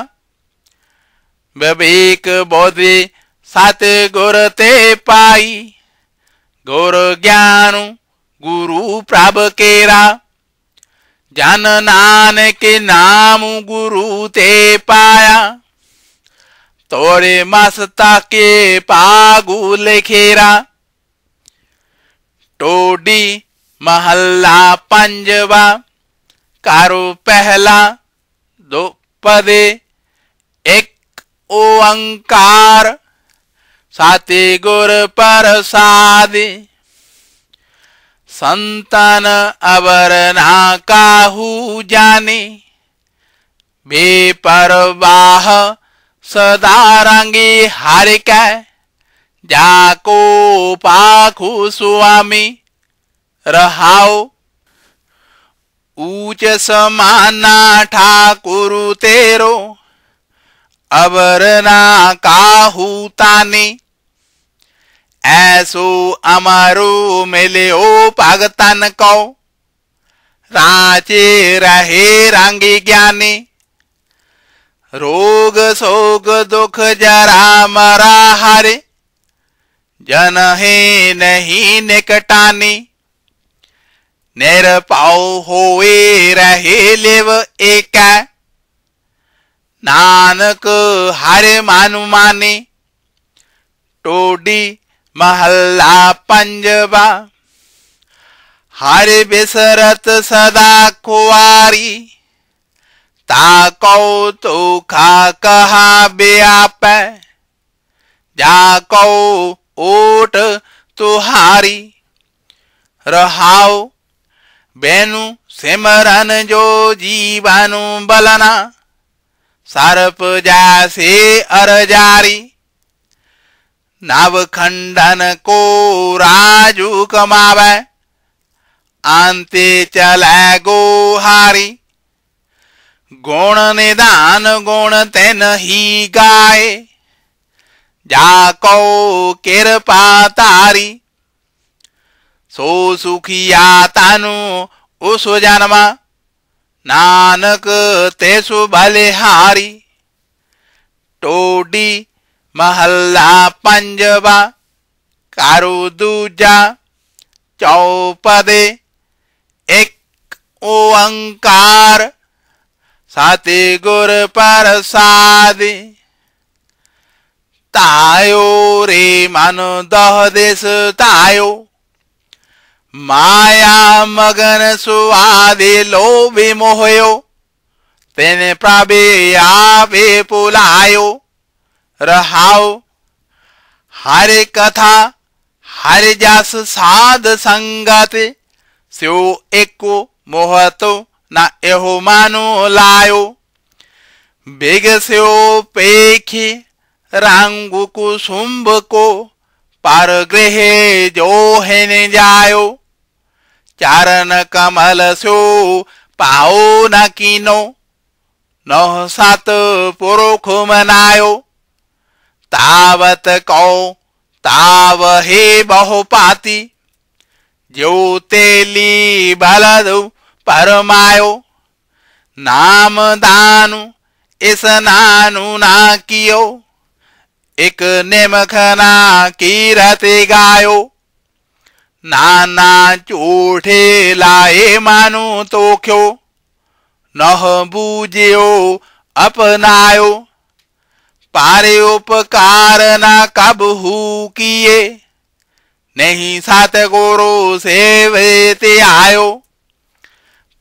विवेक बोधे सात गुर ते पाई गुर ज्ञान गुरु प्रभ केरा जन नानक नाम गुरु ते पाया, तोरे मस्ता के पागु लिखेरा। टोडी महल्ला पंजवा, कारो पहला दो पदे, एक ओंकार साते गुर प्रसादे। संतन अवर ना काहू जाने, बेपरवाह सदा रंगे हरि कै। जाको पाखु स्वामी रहाओ, ऊंच समाना ठाकुर तेरो, अवर ना काहू ताने। ऐसो अमरो मिलो भगतन को, राचे रहे रंगे ज्ञानी। रोग शोक दुख जरा मरा हरे, जन है नहीं निकटानी। निरपाव होए रहे लिव एक, नानक हरे मानु माने। टोडी महल्ला पंजवा, हरे बिसरत सदा कुआरी। ताको तो खा कहा बेआप, जाको ओट तुहारी। रहाओ बेनु सिमरन जो जीवानु बलना, सर्प जैसे अरजारी। नव खंडन को राजू कमावे, अंते चले गोहारी। गुण निदान गुण तेन ही गाए, जाको कृपा तारी। सो सुखिया तानु उस जन्मा, नानक तेसु बलिहारी। टोडी महल्ला पंजवा, कारो दूजा चौपदे, एक ओंकार साते गुर प्रसादे। तायो रे मन दह देश तायो, माया मगन सुआदे लोभे मोहयो। तेने प्रभे आवे पुलायो, रहाओ हरे कथा हरे जस साध संगत। स्यो एको मोहतो न एहो मानो लायो, बिगस्यो पेखी रंगु कुसुम्भ को। पर गृह जो हेन जायो, चरण कमल सो पाओ न कीनो। नौ सात पुरुष मनायो, तावत कौ ताव हे बहुपाती। जो तेली बलदु परमायो, नाम दानु इस नानु ना कियो। एक निमखना कीरते गायो, नाना चूठे लाए मानु तो क्यों। नह बूझियो अपनायो, पारे उपकार न कबहू किए। नहीं सात गुरु सेवते आयो,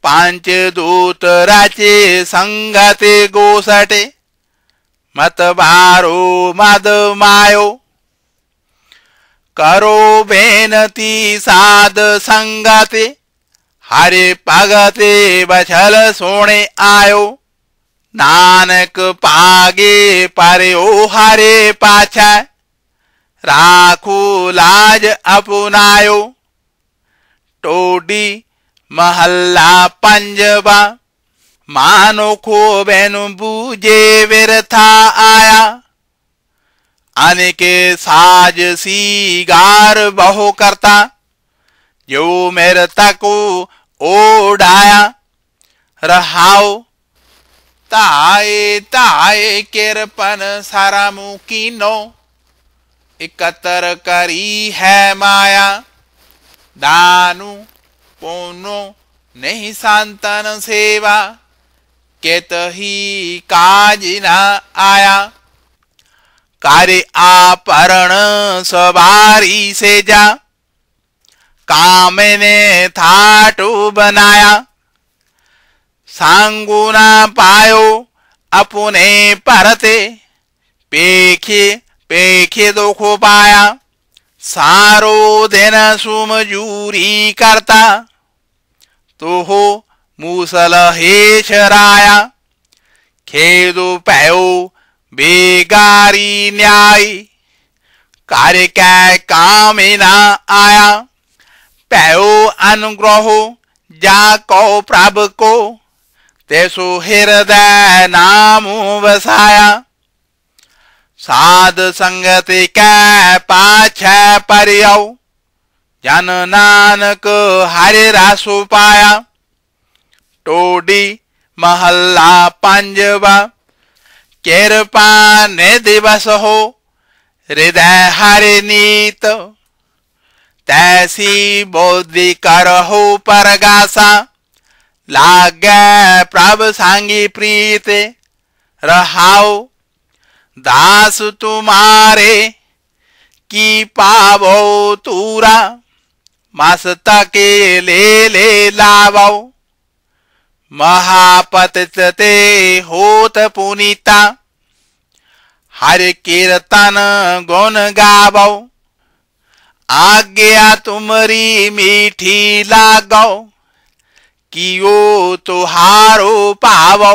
पांच दूत राचे संगते गोसटे। मत बारो मद मायो, करो बेनती साध संगते। हरे भगते बछल सोने आयो, नानक पागे परयो हरे पाछा। राखू लाज अपनायो, टोडी महल्ला पंजवा। मानो खो बेनु बूझे व्यर्था आया, अनेके साज सीगार बहु करता। जो मेरे तको ओढ़ाया, रहाओ ताए ताए किरपन सारा मुकीनो। इकतर करी है माया, दानु पुनो नहीं सांतन सेवा केत ही काज न आया। कार्य आपरण सवारी से जा काम ने थाटू बनाया। सांगू ना पायो अपने परते पेखे पेखे दुखो पाया। सारो दिन सुमजूरी करता तो हो मूसल हेशराया। खेदो पयो बेगारी न्याय कार्य कै काम ना आया। पयो अनुग्रहो जाको प्रभ को तेसो हृदय नामो बसाया। साध संगति कै पाछै परियो जन नानक हरि रासो पाया। टोडी महल्ला पंजवा कृपा ने दिवस हो हृदय हरि नीत। तैसी बोधि करहो परगासा लागे प्रभ सांगी प्रीत रहाओ। दास तुम्हारे की पावो तूरा मस्ता के ले लावो। महापतित ते होत पुनीता हरि कीर्तन गुण गावो। आज्ञा तुम्हारी मीठी लागो कियो तुहारो पावो।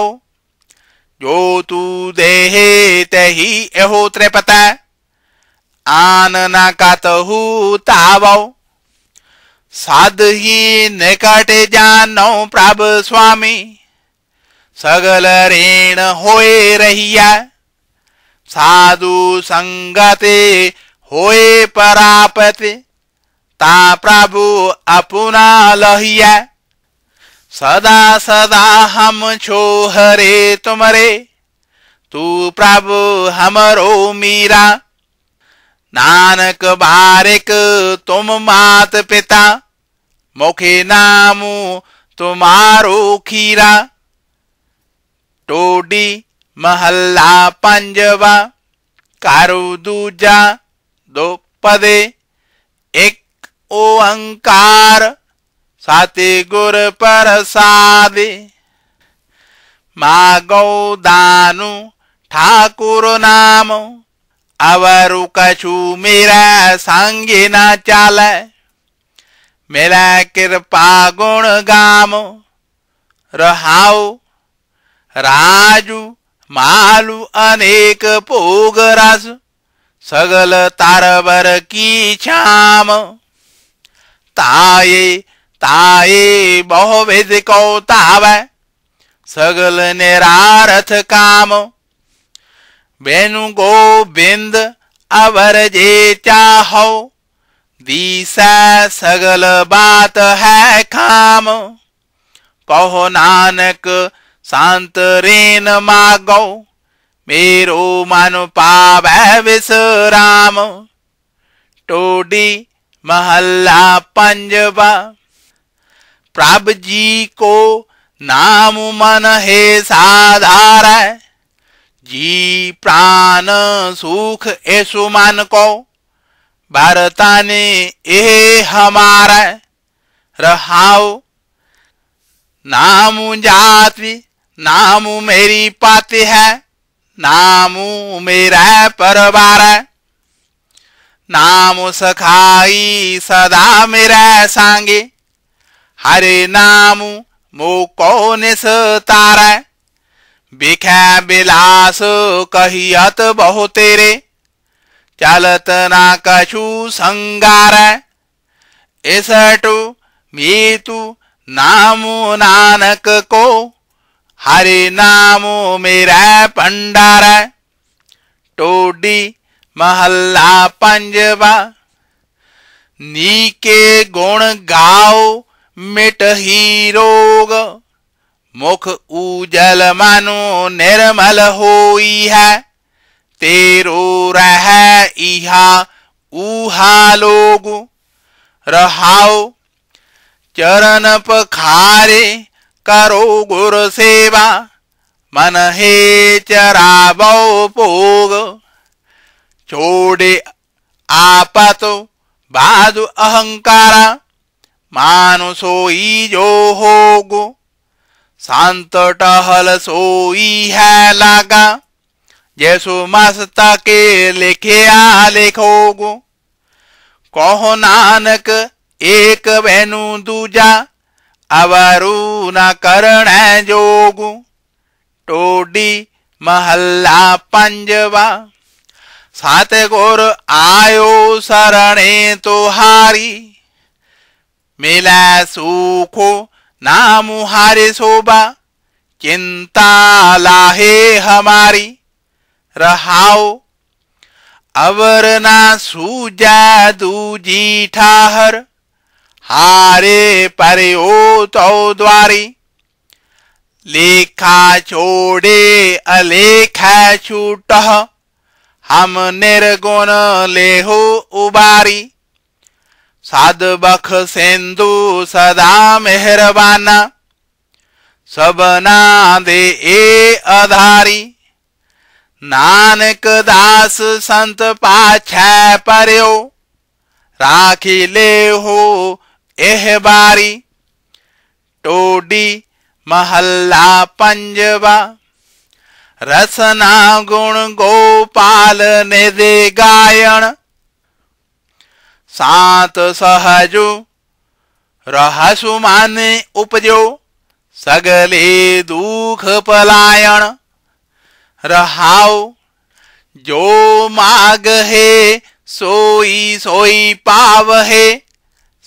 जो तू देहे तही एहो त्रिपत आन न कतहु तावो। साध ही निकट जानो प्रभ स्वामी सगल ऋण होए रहिया। साधु संगते होए परापति ता प्रभु अपना लहिया। सदा सदा हम छो हरे तुमरे तू प्रभु हमरो मीरा। नानक बारिक तुम मात पिता मुखे नामु तुम्हारो खीरा। टोडी महल्ला पंजवा कारू दूजा दो पदे एक ओंकार साते गुर प्रसादे। मागो दानु ठाकुर नाम अवरु कछु मेरा संगे न चाले। मेरा कृपा गुण गाम रहाओ। राजू मालू अनेक भोग रस सगल तारबर की छाम। ताये ताये बहुविध को तावै सगल निरारथ काम। वेणु गोविंद अवर जे चाहो दिशा सगल बात है खाम। कहो नानक शांत रेन मागो मेरो मन पावै विश्राम। टोडी महल्ला पंजवा प्रभ जी को नाम मन है साधार। जी प्राण सुख ऐसो मन को भारताने ए हमारा रहाओ। नामु जाति नामु मेरी पाति है नामु मेरा परिवार। नामु सखाई सदा मेरा सांगे हरे नामु मो कौन तारा। बिखै बिलास कहियत बहु तेरे चलत ना कछु संगार। इसटु मीतु नामु नानक को हरे नामो मेरा पंडार। टोडी महल्ला पंजवा नीके गुण गाओ मिट ही रोग। मुख उजल मनो निर्मल होई है तेरो रह इहा ऊहा लोग रहाओ। चरण पखारे करो गुर सेवा, मन हे चरावो भोग। छोड़े आपत बाधु अहंकारा, मानु सोई जो होगो। शांत टहल सोई है लागा, जैसो मस्तके लिखे लेखोगो। कहो नानक एक वेनु दूजा, अवरु न करण जोगु। टोडी महल्ला पंजवा, सात गोर आयो सरणे तुहारी। मिला सुखो नामु हारे शोभा, चिंता लाहे हमारी। रहाओ अवर ना सूजा दूजी ठाहर, हारे परयो तो द्वारी। लेखा छोड़े अलेखा छूटह, हम निर्गुण लेहो उबारी। साध बख सिंधु सदा मेहरबाना, सबना दे ए आधारी। नानक दास संत पाछै परयो, राखी ले हो एह बारी। टोडी महल्ला पंजवा, रसना गुण गोपाल ने दे गायन। सात सहजो रहसु माने उपजो, सगले दुख पलायन। रहाओ जो माग है सोई सोई पाव है,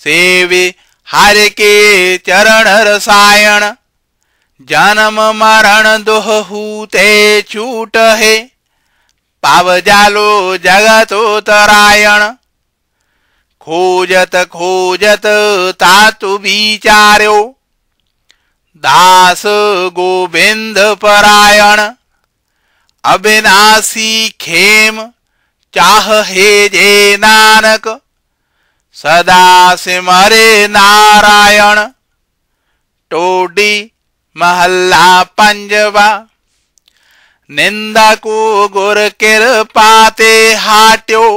सेवे हर के चरण रसायन। जन्म मरण दुह हूते छूट है, पाव जालो जगतो तरायण। खोजत खोजत तातु विचार्यो, दास गोविंद परायण। अविनाशी खेम चाह हे जे नानक, सदा सिमरे नारायण। टोडी महल्ला पंजवा, निंदा को गुर कृपाते हाट्यो।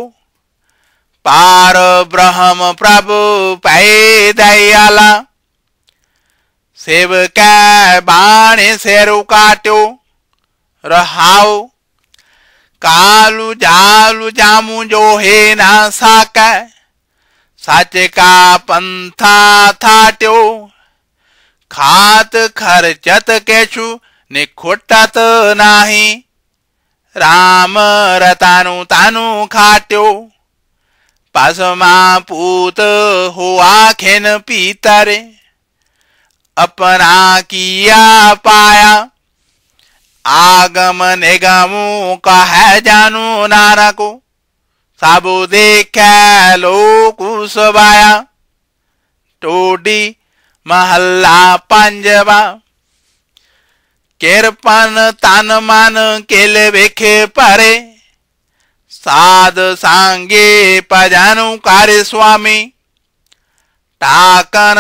पार ब्रह्म प्रभु पै दयाला, सेवक बाणे सेरु काट्यो। रहाओ कालू जालू जामू जो है ना साकै, सच का पंथा थाट्यो। खात खर्चत केछु निखुटत नाही, राम रतानु तानु खाट्यो। पासमा पूत हो आखेन पीतरे, अपना किया पाया। आगम निगमु कह जानू नानको, साबु देखे लोकु सबाया। टोडी महल्ला पंजवा, किरपन तन मन केल वेखे परे। साध सांगे पजानु कार्य स्वामी, टाकन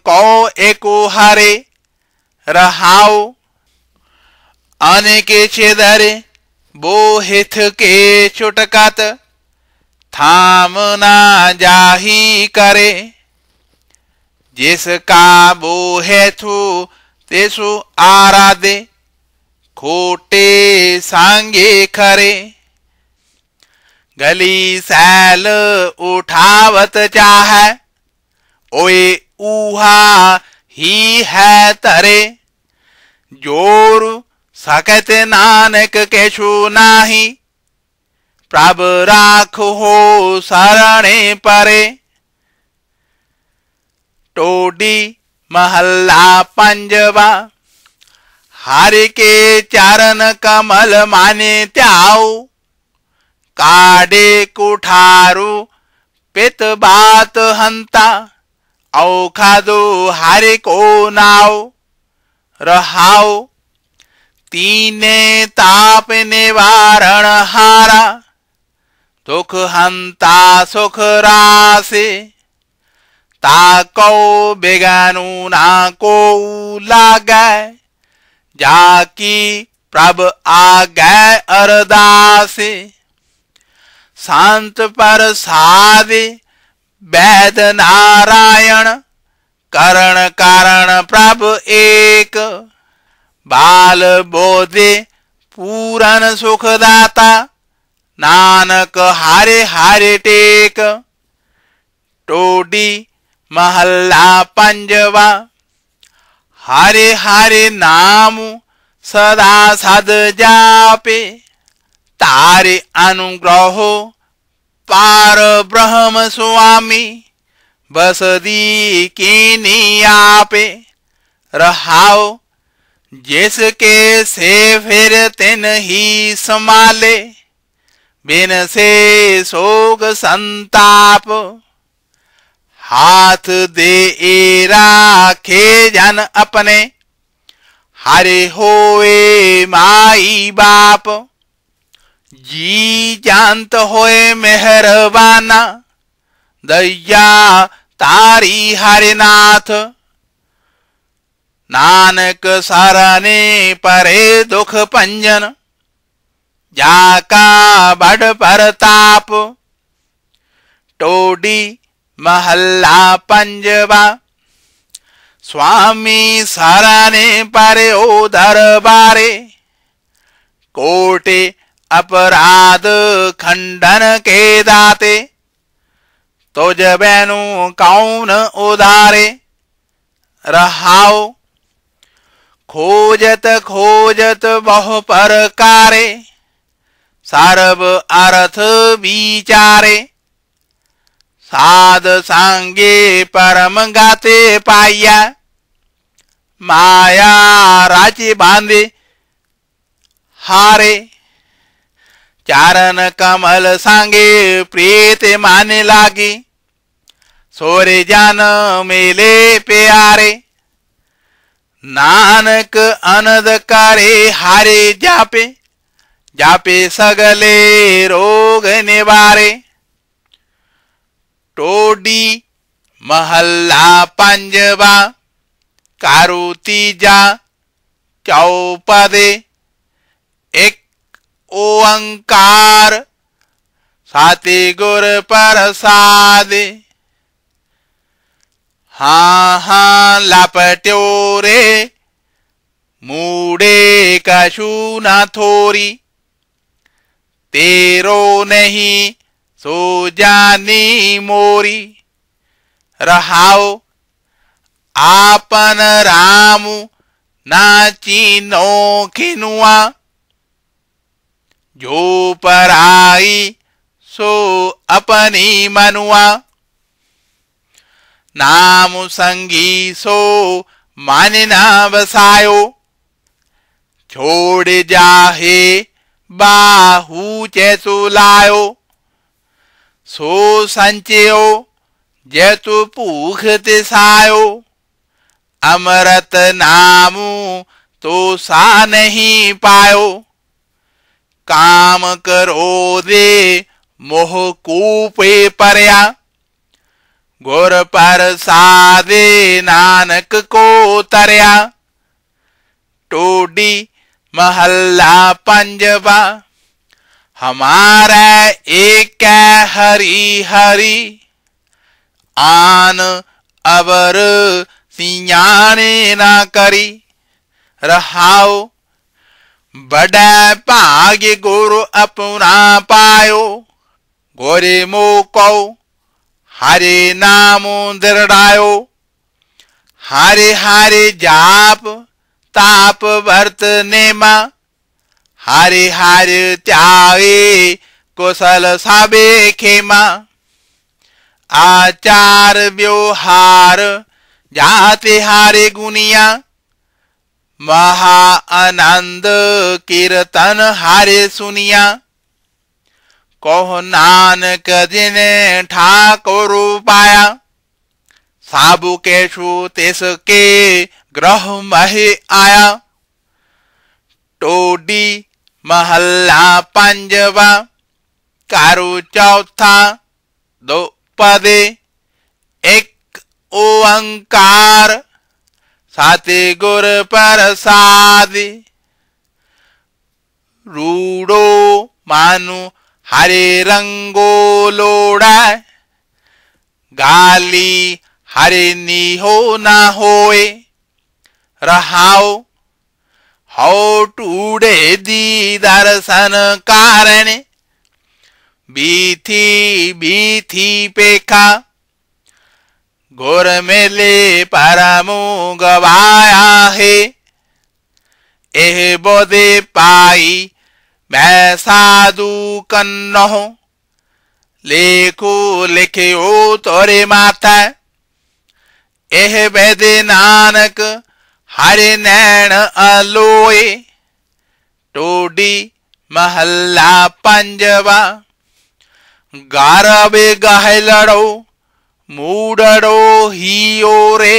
को एको हरे। रहाओ अनेके छेदरे बो हिथ के छुटकत, थाम ना जाही करे। जिसका बो हेथु तेसु आराधे, खोटे सांगे खरे। गली सैल उठावत चाहे, ओए ऊहा ही है तरे। जोर सकत नानक केछु नाही, प्रभ राख हो शरणे परे। टोडी महल्ला पंजवा, हरि के चरण कमल माने त्याओ। काडे कुठारू पित बात हंता, औखादो हरि को नाओ। रहाओ तीने ताप निवारण हारा, दुख हंता सुख रासे। ताको बेगानु ना को लागे जाकी प्रभ आ गए अरदासे संत पर साधे वैद नारायण करण कारण प्रभ एक बाल बोधे पूरन सुखदाता नानक हारे हारे टेक टोडी महल्ला पंजवा हारे हारे नाम सदा सद जापे तारे अनुग्रह पार ब्रह्म स्वामी बसदी कीनी आपे रहाओ जिसके से फिर तिन ही संभाले बिन से शोक संताप हाथ दे राखे जन अपने हरे होए माई बाप जी जानत होए मेहरबाना दया तारी हरे नाथ नानक सरने परे दुख पंजन जाका बड़ परताप टोडी महल्ला पंजवा स्वामी सरने परे ओ दरबारे कोटे अपराध खंडन के दाते तुझ बैनु कौन उदारे रहाओ खोजत खोजत बहु परकारे सर्व अर्थ विचारे साध सांगे परम गाते पाया माया राची बांधे हारे चारण कमल सांगे प्रीत माने लागी सोरे जान मेले प्यारे नानक अनद करे हारे जापे जापे सगले रोग निवारे टोडी महल्ला पंजवा कारू तीजा चौपदे एक ओंकार साते गुर प्रसादे हाँ हाँ लापट्यो रे मूडे कछु न थोरी तेरो नहीं सो जानी मोरी रहाओ आपन रामु ना चीनो खिनुआ जो पराई सो अपनी मनुआ नाम संगी सो मानना बसायो छोड़ जाहे बाहू जैसो लायो सो संचयो जैतु भूख तिसायो अमृत नामु तो सा नहीं पायो काम करो दे मोह कूपे परया गुर पर सादे नानक को तरया टोडी महल्ला पंजवा हमारा एक हरि हरि आन अवर सियाने ना करी रहाओ बड़ा भाग्य गुरु अपना पायो गोरे मोको हरे नाम दृढ़ायो हरे हरे जाप ताप वर्त नेमा हरे हरे त्यागे कुशल सबे खेमा आचार व्यवहार जाते हारे गुनिया महा आनंद कीर्तन हारे सुनिया कहो नानक जिने ठाकुर पाया साबु केशु तिसके ग्रह महे आया टोडी महल्ला पंजवा कारू चौथा दो पदे एक ओंकार साते गुर प्रसाद रूडो मानु हरे रंगो लोड़ा गाली हरे निहो ना होए रहाओ हो टूडे दी दर्शन कारण बीथी बीथी पेखा घोर मेले परमु गवाया है एह बोधे पाई मैं साधु कन्नो लेखो लिखे ओ तोरे माथा एह बेदे नानक हरे नैन अलोए टोडी महल्ला पंजवा गारबे गहलड़ो मूडड़ो हियो रे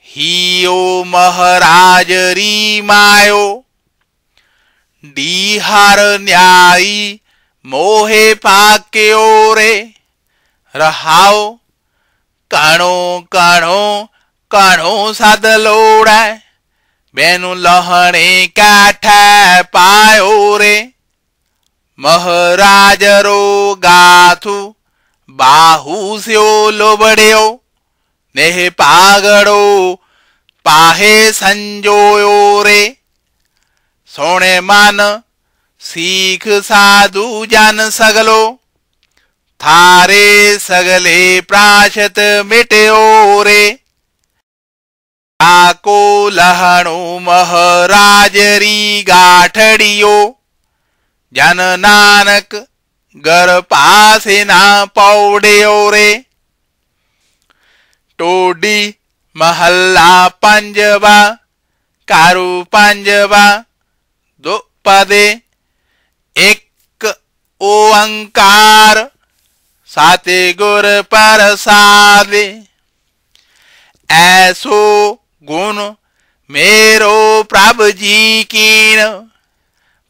हियो महाराज री मायो डीहार न्यायी मोहे पाक्यो रे रहाओ काणो काणो काणो सादलोड़ा बेनु लहणे काठा पायो रे महाराज रो गाथू बाहू स्यो लोबड़ियो नेह पागड़ो पाहे संजोयो रे सोने मान सीख साधु जन सगलो थारे सगले प्राशत मिट्यो रे आको लहणु महाराजरी गाठड़ियो जन नानक घर पासे ना पौड़ियो रे टोडी महल्ला पंजवा कारू पंजवा दो पदे एक ओंकार साते गुर प्रसाद ऐसो गुण मेरो प्रभु जी कीन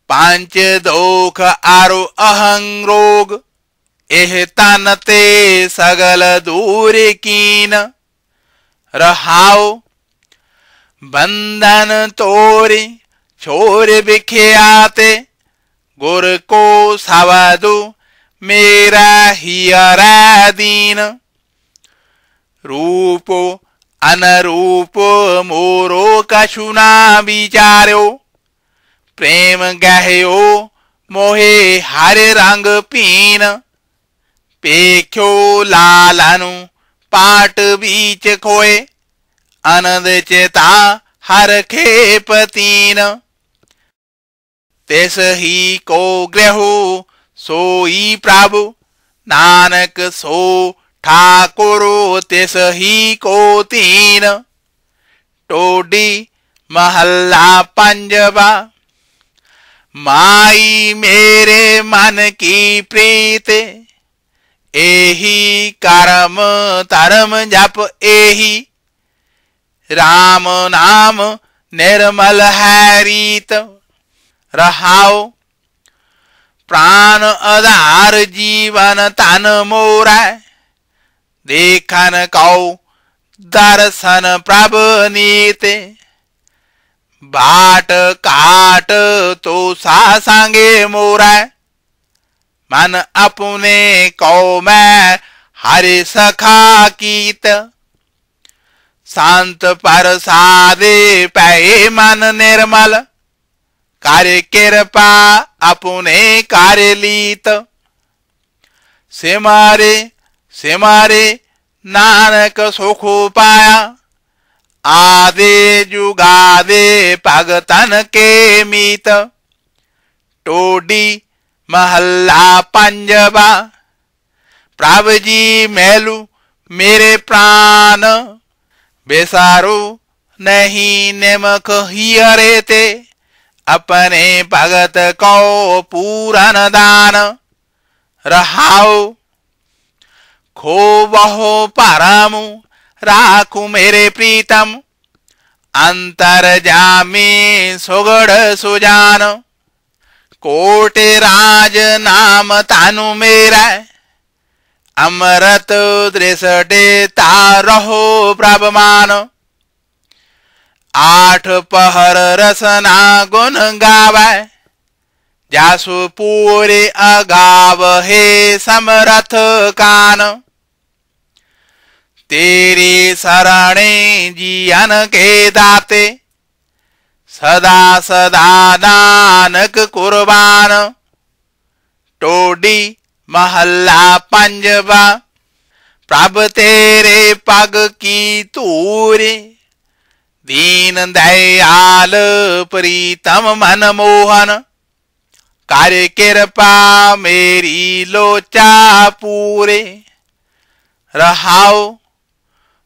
पांच दोख आरो अहंग रोग एह तन ते सगल दूर कीन रहाओ बंधन तोरे छोर बिखियाते गुर को सवदु मेरा हियरा दीन रूपो अनरूप मोरो कछुना विचार्यो प्रेम गहयो मोहे हरे रंग पीन पेख्यो लालनु पाट बीच खोए अनंद चेता हर खेपतीन तेस ही को ग्रहो सोई प्रभु नानक सो ठाकुरो तेस ही को तीन टोडी महल्ला पंजवा माई मेरे मन की प्रीत एही करम तरम जप एही राम नाम निर्मल है रीत रहाओ प्राण आधार जीवन तन मोरा देखन कौ दर्शन प्रभ नीते बाट काट तो सासंगे मोरा मन अपने कौ मैं हरि सखा कीत शांत पर सादे पै मन निर्मल कार्य कृपा अपने कार्य लीत सिमारे सिमारे नानक सुख पाया आदे जुगादे भगतन के मीत टोडी महल्ला पंजवा प्रभु जी मेलू मेरे प्राण बेसारो नहीं निमक हियरे ते अपने भगत को पूरन दान रहाओ खो बहो परमु राखू मेरे प्रीतम अंतर जामी सुगढ़ सुजान कोटे राज नाम तानु मेरा अमृत दृष्टि तारहो प्रभमान। आठ पहर रसना गुण गावै, जासु पूरे अगाव हे समरथ कान। तेरे शरणे जियन के दाते, सदा सदा नानक कुर्बान। टोडी महल्ला पंजवा, प्रभ तेरे पग की तूरे। दीन दयाल प्रीतम मन मोहन, कार्य कृपा मेरी लोचा पूरे। रहाओ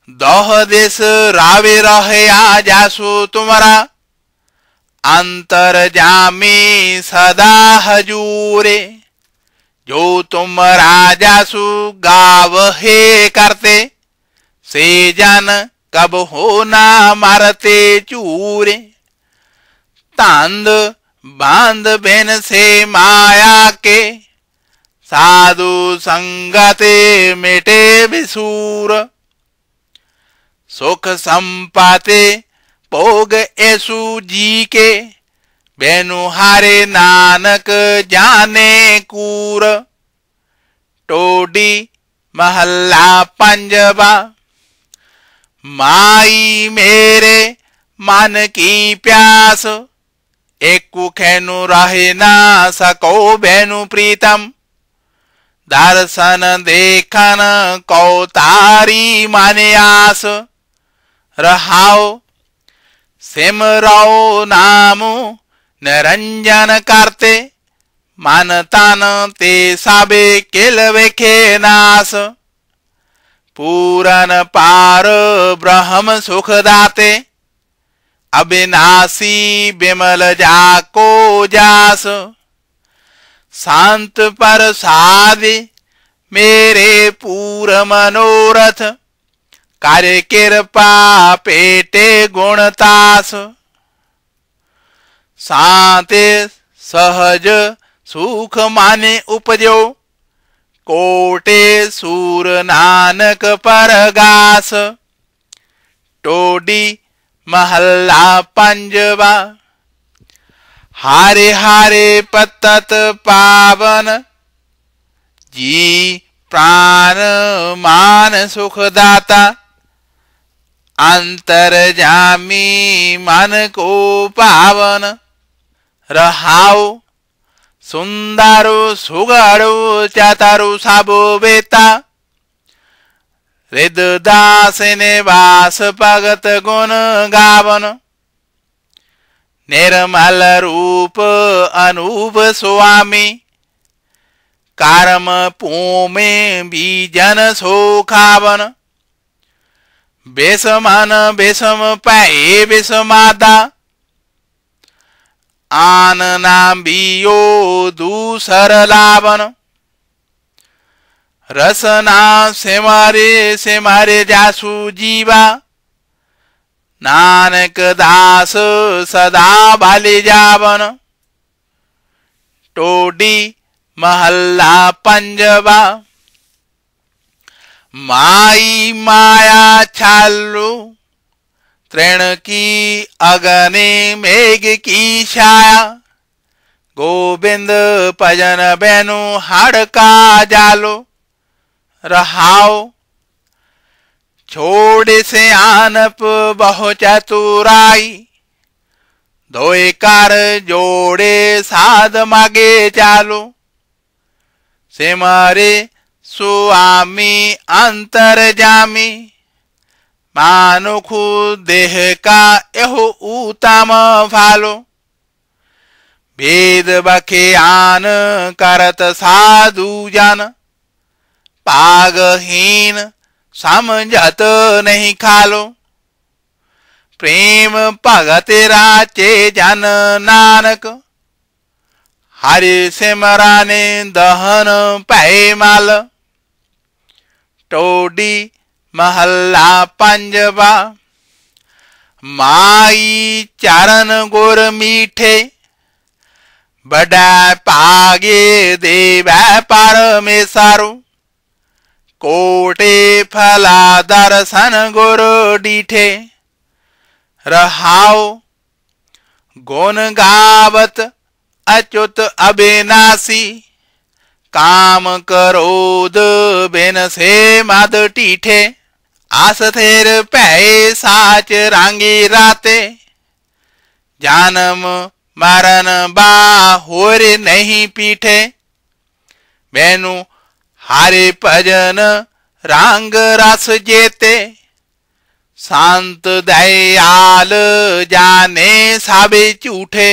दोह देश रावे रहया जासु तुमरा, अंतर जामी सदा हजूरे। जो तुम राजासु गाव हे करते, से जन कब हो ना मारते चूरे। तांद बांध बेन से माया के, साधु संगते मिटे विसूर। सुख संपाते भोग ऐसु जी के, बेनु हारे नानक जाने कूर। टोडी महल्ला पंजवा, माई मेरे मन की प्यास। एक खेनु रहे ना सको बेनु प्रीतम, दर्शन देखन को तारी माने आस। रहाओ सिमरो नामु निरंजन करते, मन तन ते साबे किलवेखे नास। पूरन पार ब्रह्म सुख दाते, अविनाशी विमल जाको जास। शांत पर साधे मेरे पूर मनोरथ, कार्य कृपा पेटे गुणतास। शांति सहज सुख माने उपजो, कोटे सूर नानक परगास। टोडी महल्ला पंजवा, हारे हारे पतत पावन। जी प्राण मान सुखदाता, अंतर जामी मन को पावन। रहाओ सुंदरु सुगरु चतरु सबो बेता, हृददास निवास भगत गुण गावन। निर्मल रूप अनूप स्वामी, कर्म पूमे बीजन सोखावन। बेसमन बेसम पाए बेसमादा, आन नाम बियो दूसर लावन। रसना से मारे जासु जीवा, नानक दास सदा बाले जावन। टोडी महल्ला पंजवा, माई माया छालू, तृण की अगने मेघ की छाया। गोविंद भजन बेनु हड़का जालो। रहाओ छोड़े से आनप बहु चतुराई, धोए कर जोड़े साध मागे चालो। सिमरे स्वामी अंतर जामी, मानुखु देह का एहो उत्तम फालो। भेद बखे आन करत साधु जन, पागहीन समझत नहीं खालो। प्रेम भगत राचे जन नानक, हरि सिमराने दहन पै माल। टोडी महल्ला पंजवा, माई चरण गुर मीठे, बड़ा पागे देव परमेश्वरो। कोटे फला दर्शन गुर डीठे। रहाओ गुण गावत अच्युत अविनाशी, काम करोद बिन से मद टीठे। आस थेर पै साच रांगी राते, जानम मरण बाहोर नहीं पीठे। बेनु हारे भजन रांग रस जेते, शांत दयाल जाने साबे झूठे।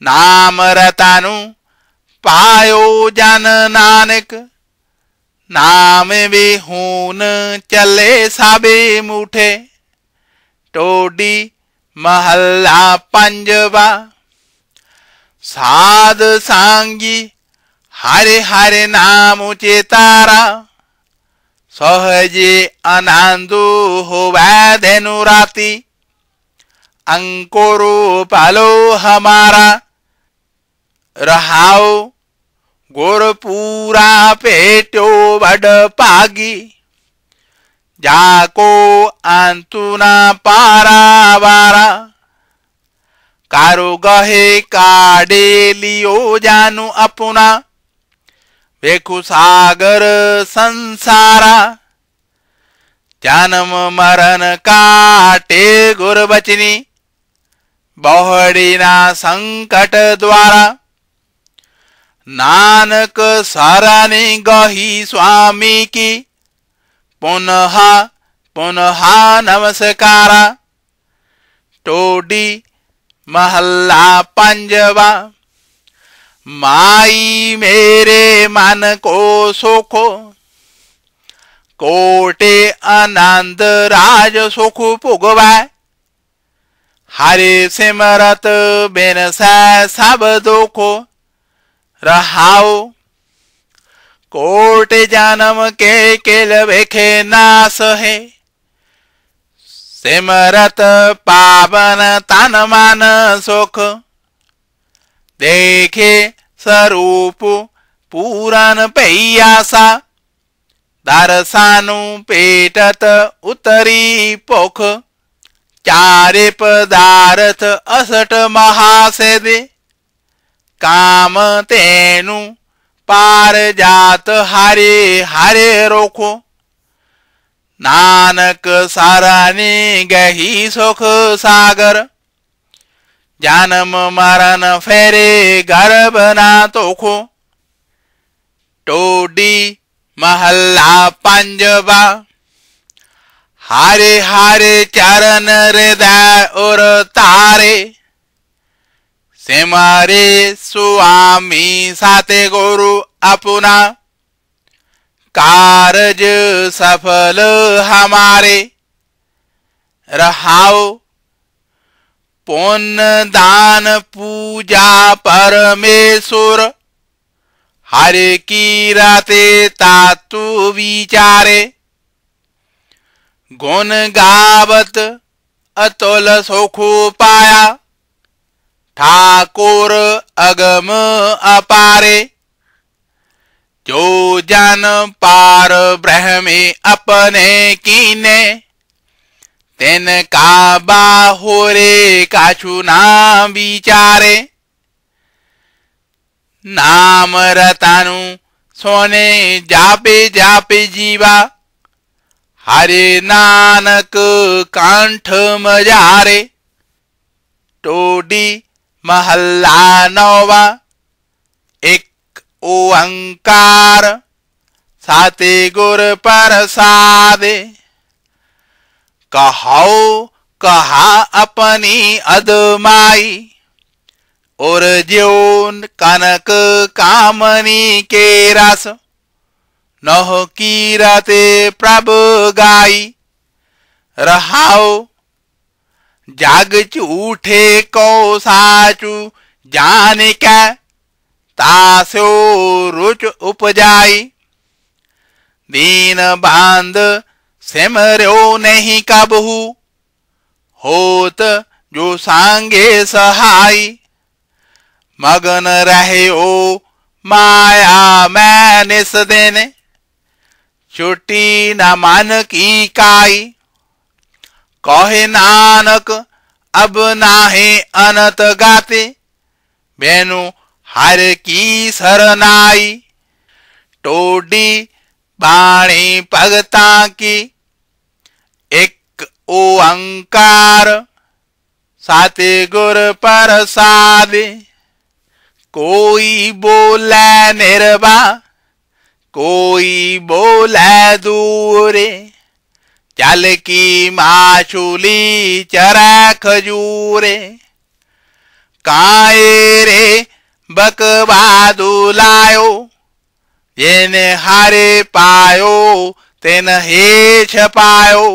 नाम रतानु पायो जन नानक, नाम विहून चले साबे मूठे। टोडी महला पंजवा। साध सांगी हरे हरे नाम चेतारा, सहजे आनंदो होवै धेनु राती। अंकुरो पालो हमारा, रहाओ गुर पूरा पेटो बड़ पागी। जाको अंतु ना पारा वारा, कारो गहे काडे लियो जानू अपना। वेखु सागर संसारा, जन्म मरण काटे गुर बचनी। बहुड़ी ना संकट द्वारा, नानक सरानी गही स्वामी की। पुनः पुनः नमस्कारा। टोडी महला पंजवा। माई मेरे मन को सुखो, कोटे आनंद राज सुख पुगवै। हरे सिमरत बिन सै सब दुखो, रहाओ कोट जन्म के किल वेखे नास है। सिमरत पावन तन मन सुख, देखे स्वरूप पूरन पैयासा। दर्शनु पेटत उतरी पोख, चारे पदार्थ असट महासेदे। काम तेनु पार जात हरे हरे रोखो, नानक सरानी गही सुख सागर। जन्म मरण फेरे गर्भ ना तोखो। टोडी महला पंजवा। हरे हरे चरण हृदय और तारे, सिमरे स्वामी साते गुरु अपना। कारज सफल हमारे, रहाओ पुण्य दान पूजा परमेश्वर। हरे की राते तातु विचारे, गुण गावत अतुल सुख पाया। ठाकुर अगम अपारे, जो जन पार ब्रह्म अपने कीने। तिनका बाहुरे काछु ना विचारे। नाम रतानु सोने जापे जापे जीवा। हरे नानक कंठ मजारे। टोडी महला नौवा। एक ओंकार साते गुर प्रसादे। कहो कहा अपनी अदमाई। और ज्योन कनक कामनी के रस। नह कीरते प्रभ गाई। रहाओ जाग झूठे को साचू जान क्या। तासो रुच उपजाई। दीन बांध सिमरो नहीं कबहू। होत जो सांगे सहाई। मगन रहे ओ माया मैं निस दिन। छुट्टी न मन की काई। कहे नानक अब नाहे अनत गाते, बेनु हर की सरनाई। टोडी बाणी भगता की एक ओंकार, साते गुर प्रसाद। कोई बोले निर्वा, कोई बोले दूरे, चल की माचुली चरा खजूरे। काए रे बकवा दुलायो, जेने हारे पायो तेन हे छपायो।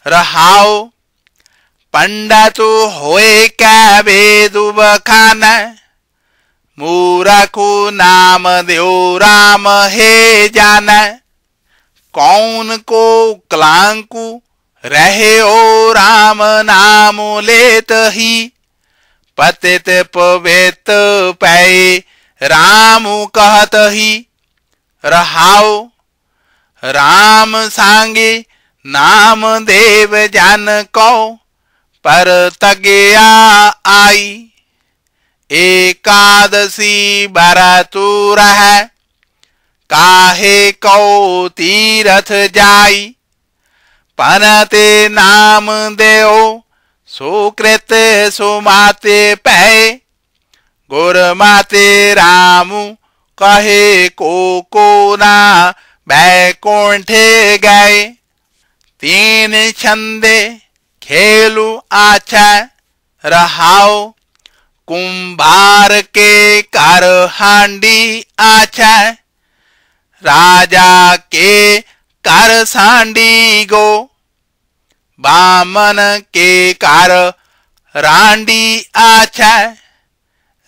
रहाओ पंडित होए क्या वेदु बखान, मूरखु नाम देव राम हे जान। कौन को क्लांकु रहे ओ राम नाम लेत ही, पतित पवित पै राम कहत ही। रहाओ राम सांगे नाम देव जान को, पर तगया आई। एकादशी बरतु रह, काहे को तीरथ जाई। पनते नाम देओ, सुकृत सुमाते पै। गुर माते रामु कहे को ना बैकुंठे गए। तीन छंदे खेलु आछा, रहाओ कुंभार के कर हांडी आछा। राजा के कर सांडी गो, बामन के कर रांडी आछा।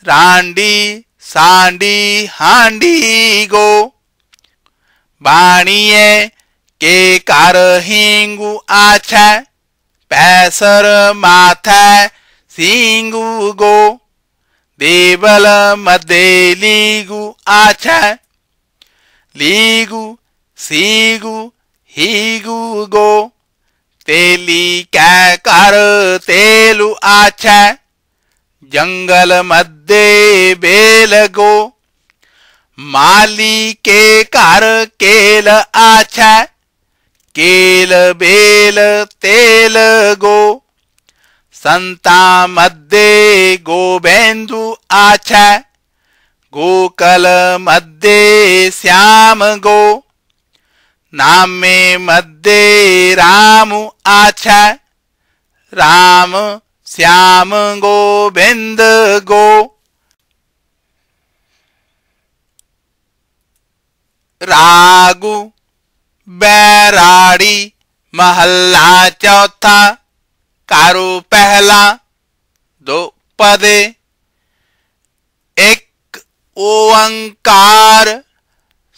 रांडी सांडी हांडी गो, बाणिये के कर हिंगु आछा। पैसर माथा सिंगु गो, देवल मदे लीगु आछा। लीगु सीगु हीगु गो, तेली क्या कर तेलु आछा। जंगल मध्य बेल गो, माली के कर केल आछा। केल बेल तेल गो, संता मध्य गोबेंदु आछा। गोकल मध्य श्याम गो, नामे मध्य राम आछा। राम श्याम गोविंद गो। रागु बैराड़ी महल्ला चौथा, कारो पहला दो पदे। एक ओंकार,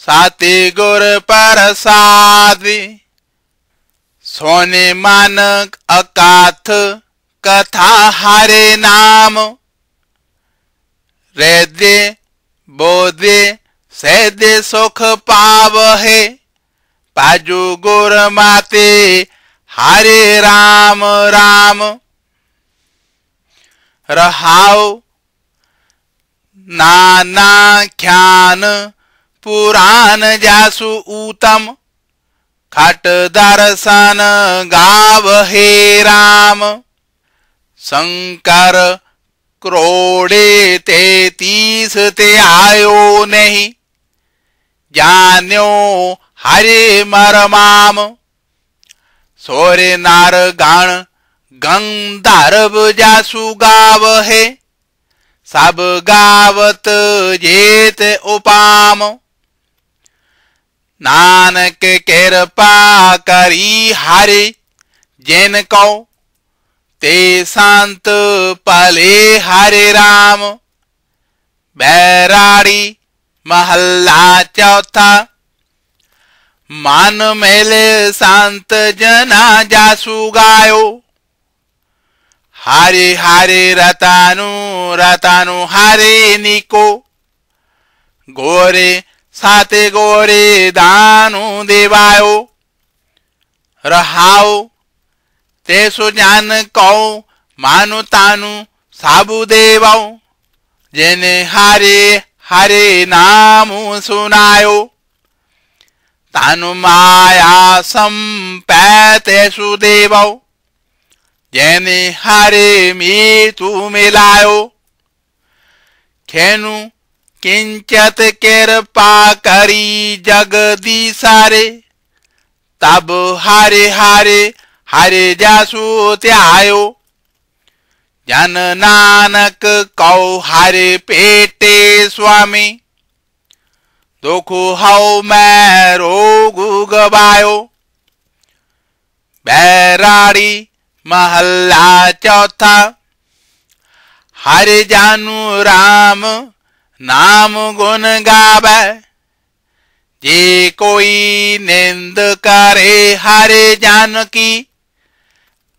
साते गुर प्रसाद। सोने मानक अकाथ, कथा हरे नाम। हृदय बोधे सहदे सुख पावहे, पाजू गुर माते हरे राम राम। रहाओ नाना ख्यान पुराण जासु उत्तम, खट दर्शन गाव हे राम। शंकर क्रोड़े 33 ते आयो नहीं, जान्यो हरे मरमाम। सोरे नार गाण गंधर्व जासु गाव है, सब गावत जेत उपाम। नानक कृपा करी हरे, जिन को ते शांत पले हरे राम। बैराड़ी महल्ला चौथा, मान मेले शांत जना जासु गायो। हरे हरे रतानु रतानु हरे निको, गोरे साते गोरे दानु देवायो। रहाओ ते सो जान कौ मानु तानु साबु देवाओ। जेने हारे हारे नामु सुनायो। तानु माया संपैते सुदेवाओ। जेने हारे मीतु मिलायो। खेनु किंचत कृपा करी जगदीसारे। तब हारे हारे हारे जासु त्यायो। जन नानक कौ हारे पेटे स्वामी। दुख हौ मैं रोग गवायो। बैराड़ी महल्ला चौथा। हरे जानू राम नाम गुण गावे। जे कोई निंद करे हरे जान की।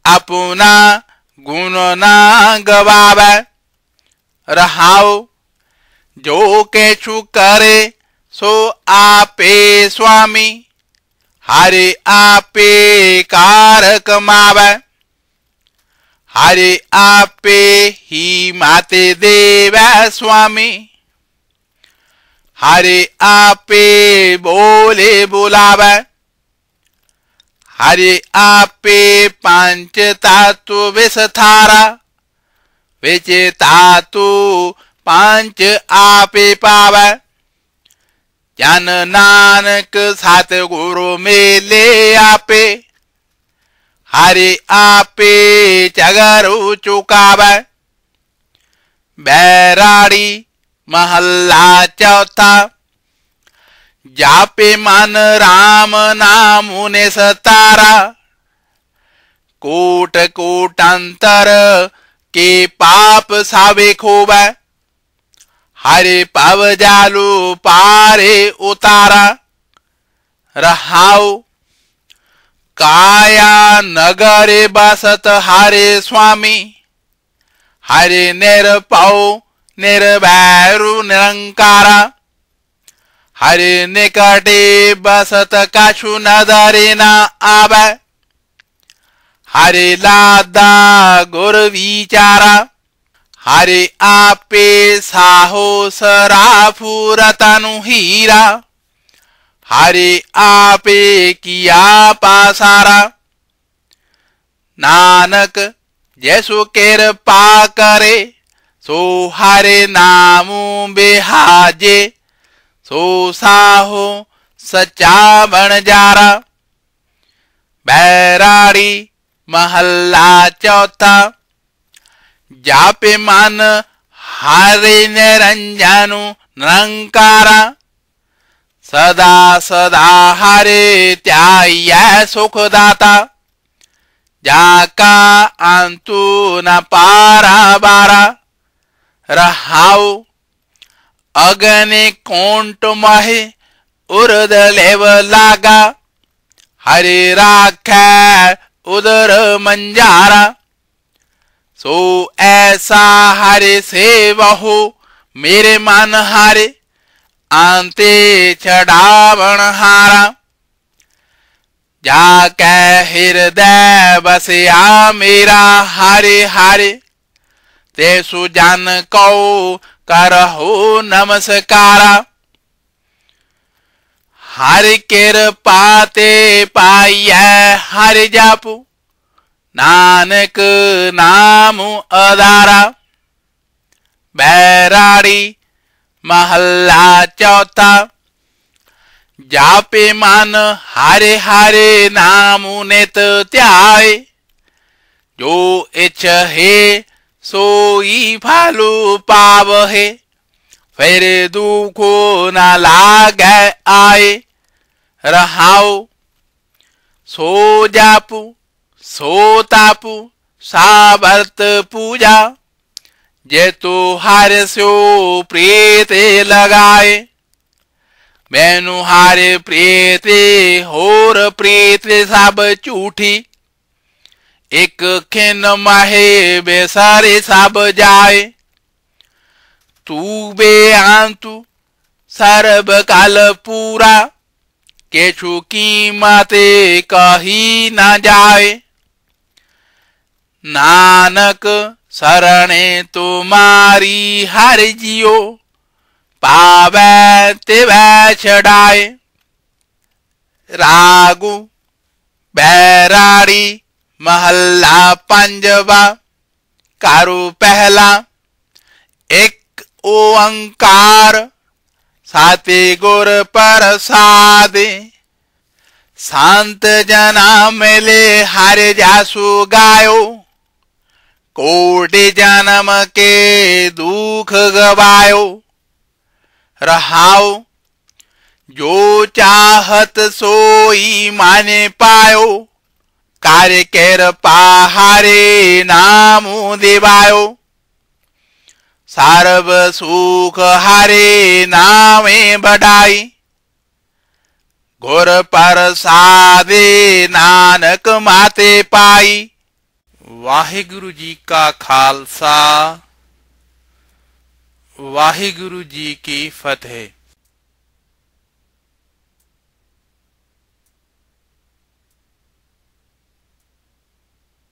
अपना गुण ना गवावे। रहाओ जो केछु करे सो आपे स्वामी। हरे आपे कारक मावे। हरे आपे ही माते देवे स्वामी। हरे आपे बोले बुलावे। हरे आपे पांच तातु विस्तारा। विचे तातु पांच आपे पावे। जन नानक सात गुरु मेले आपे। हरे आपे चगरु चुकावे। बैराड़ी महल्ला चौथा। जापे मन राम नाम ने सतारा। कोट कोटांतर के पाप सावे खोवे। हरे पव जालू पारे उतारा। रहाओ काया नगरे बसत हरे स्वामी। हरे निरपौ निर्भैरु निरंकारा। हरे निकटे बसत कछु नदरे न आवे। हरे लादा गुर विचारा। हरे आपे साहो सराफुरतनु हीरा। हरे आपे किया पासारा। नानक जैसो कृपा करे सो हरे नामु बेहाजे। सो साहो सच्चा बन जारा। बैराड़ी महल्ला चौथा। जापे मन हरे निरंजनु निरंकारा। सदा सदा हरे त्याय सुखदाता। जाका अंतु न पारा बारा। रहाओ अग्नि कोंट महे उर्द लेव लागा। हरे राखै उदर मंजारा। सो ऐसा हरे सेवहो मेरे मन हारे। आंते चढ़ावण हारा। जाके हृदय बसया मेरा हरे हरे। ते सुजन को करहो नमस्कारा। हरि कृपा ते पाइयै हरि जापू। नानक नाम अदारा। बैराड़ी महल्ला चौथा। जापे मन हरे हरे नामु नित त्याय। जो इच्छ है सोई फलु पावहे। फिर दुखो न लागे आए। रहाओ सो जापू सो तापू सावर्त पूजा। जे तो हर सो प्रीते लगाए। मैनु हारे प्रीते होर प्रीते सब झूठी। एक खिन माहे बेसारे सब जाए। तू बे आंतु सर्ब काल पूरा केछु कीमते कही न जाए। नानक शरणे तुम्हारी हर जियो पावे तिवै छड़ाए। रागु बैराड़ी महल्ला पंजवा कारू पहला एक ओंकार साते गुर प्रसादे। संत जना मिले हर जासु गायो कोटि जन्म के दुख गवायो। रहाओ जो चाहत सोई माने पायो कार्य केर पहारे नामु दिवायो। सर्व सुख हारे नामे बढ़ाई गुर प्रसादे नानक माते पाई। वाहिगुरु जी का खालसा वाहिगुरु जी की फतेह।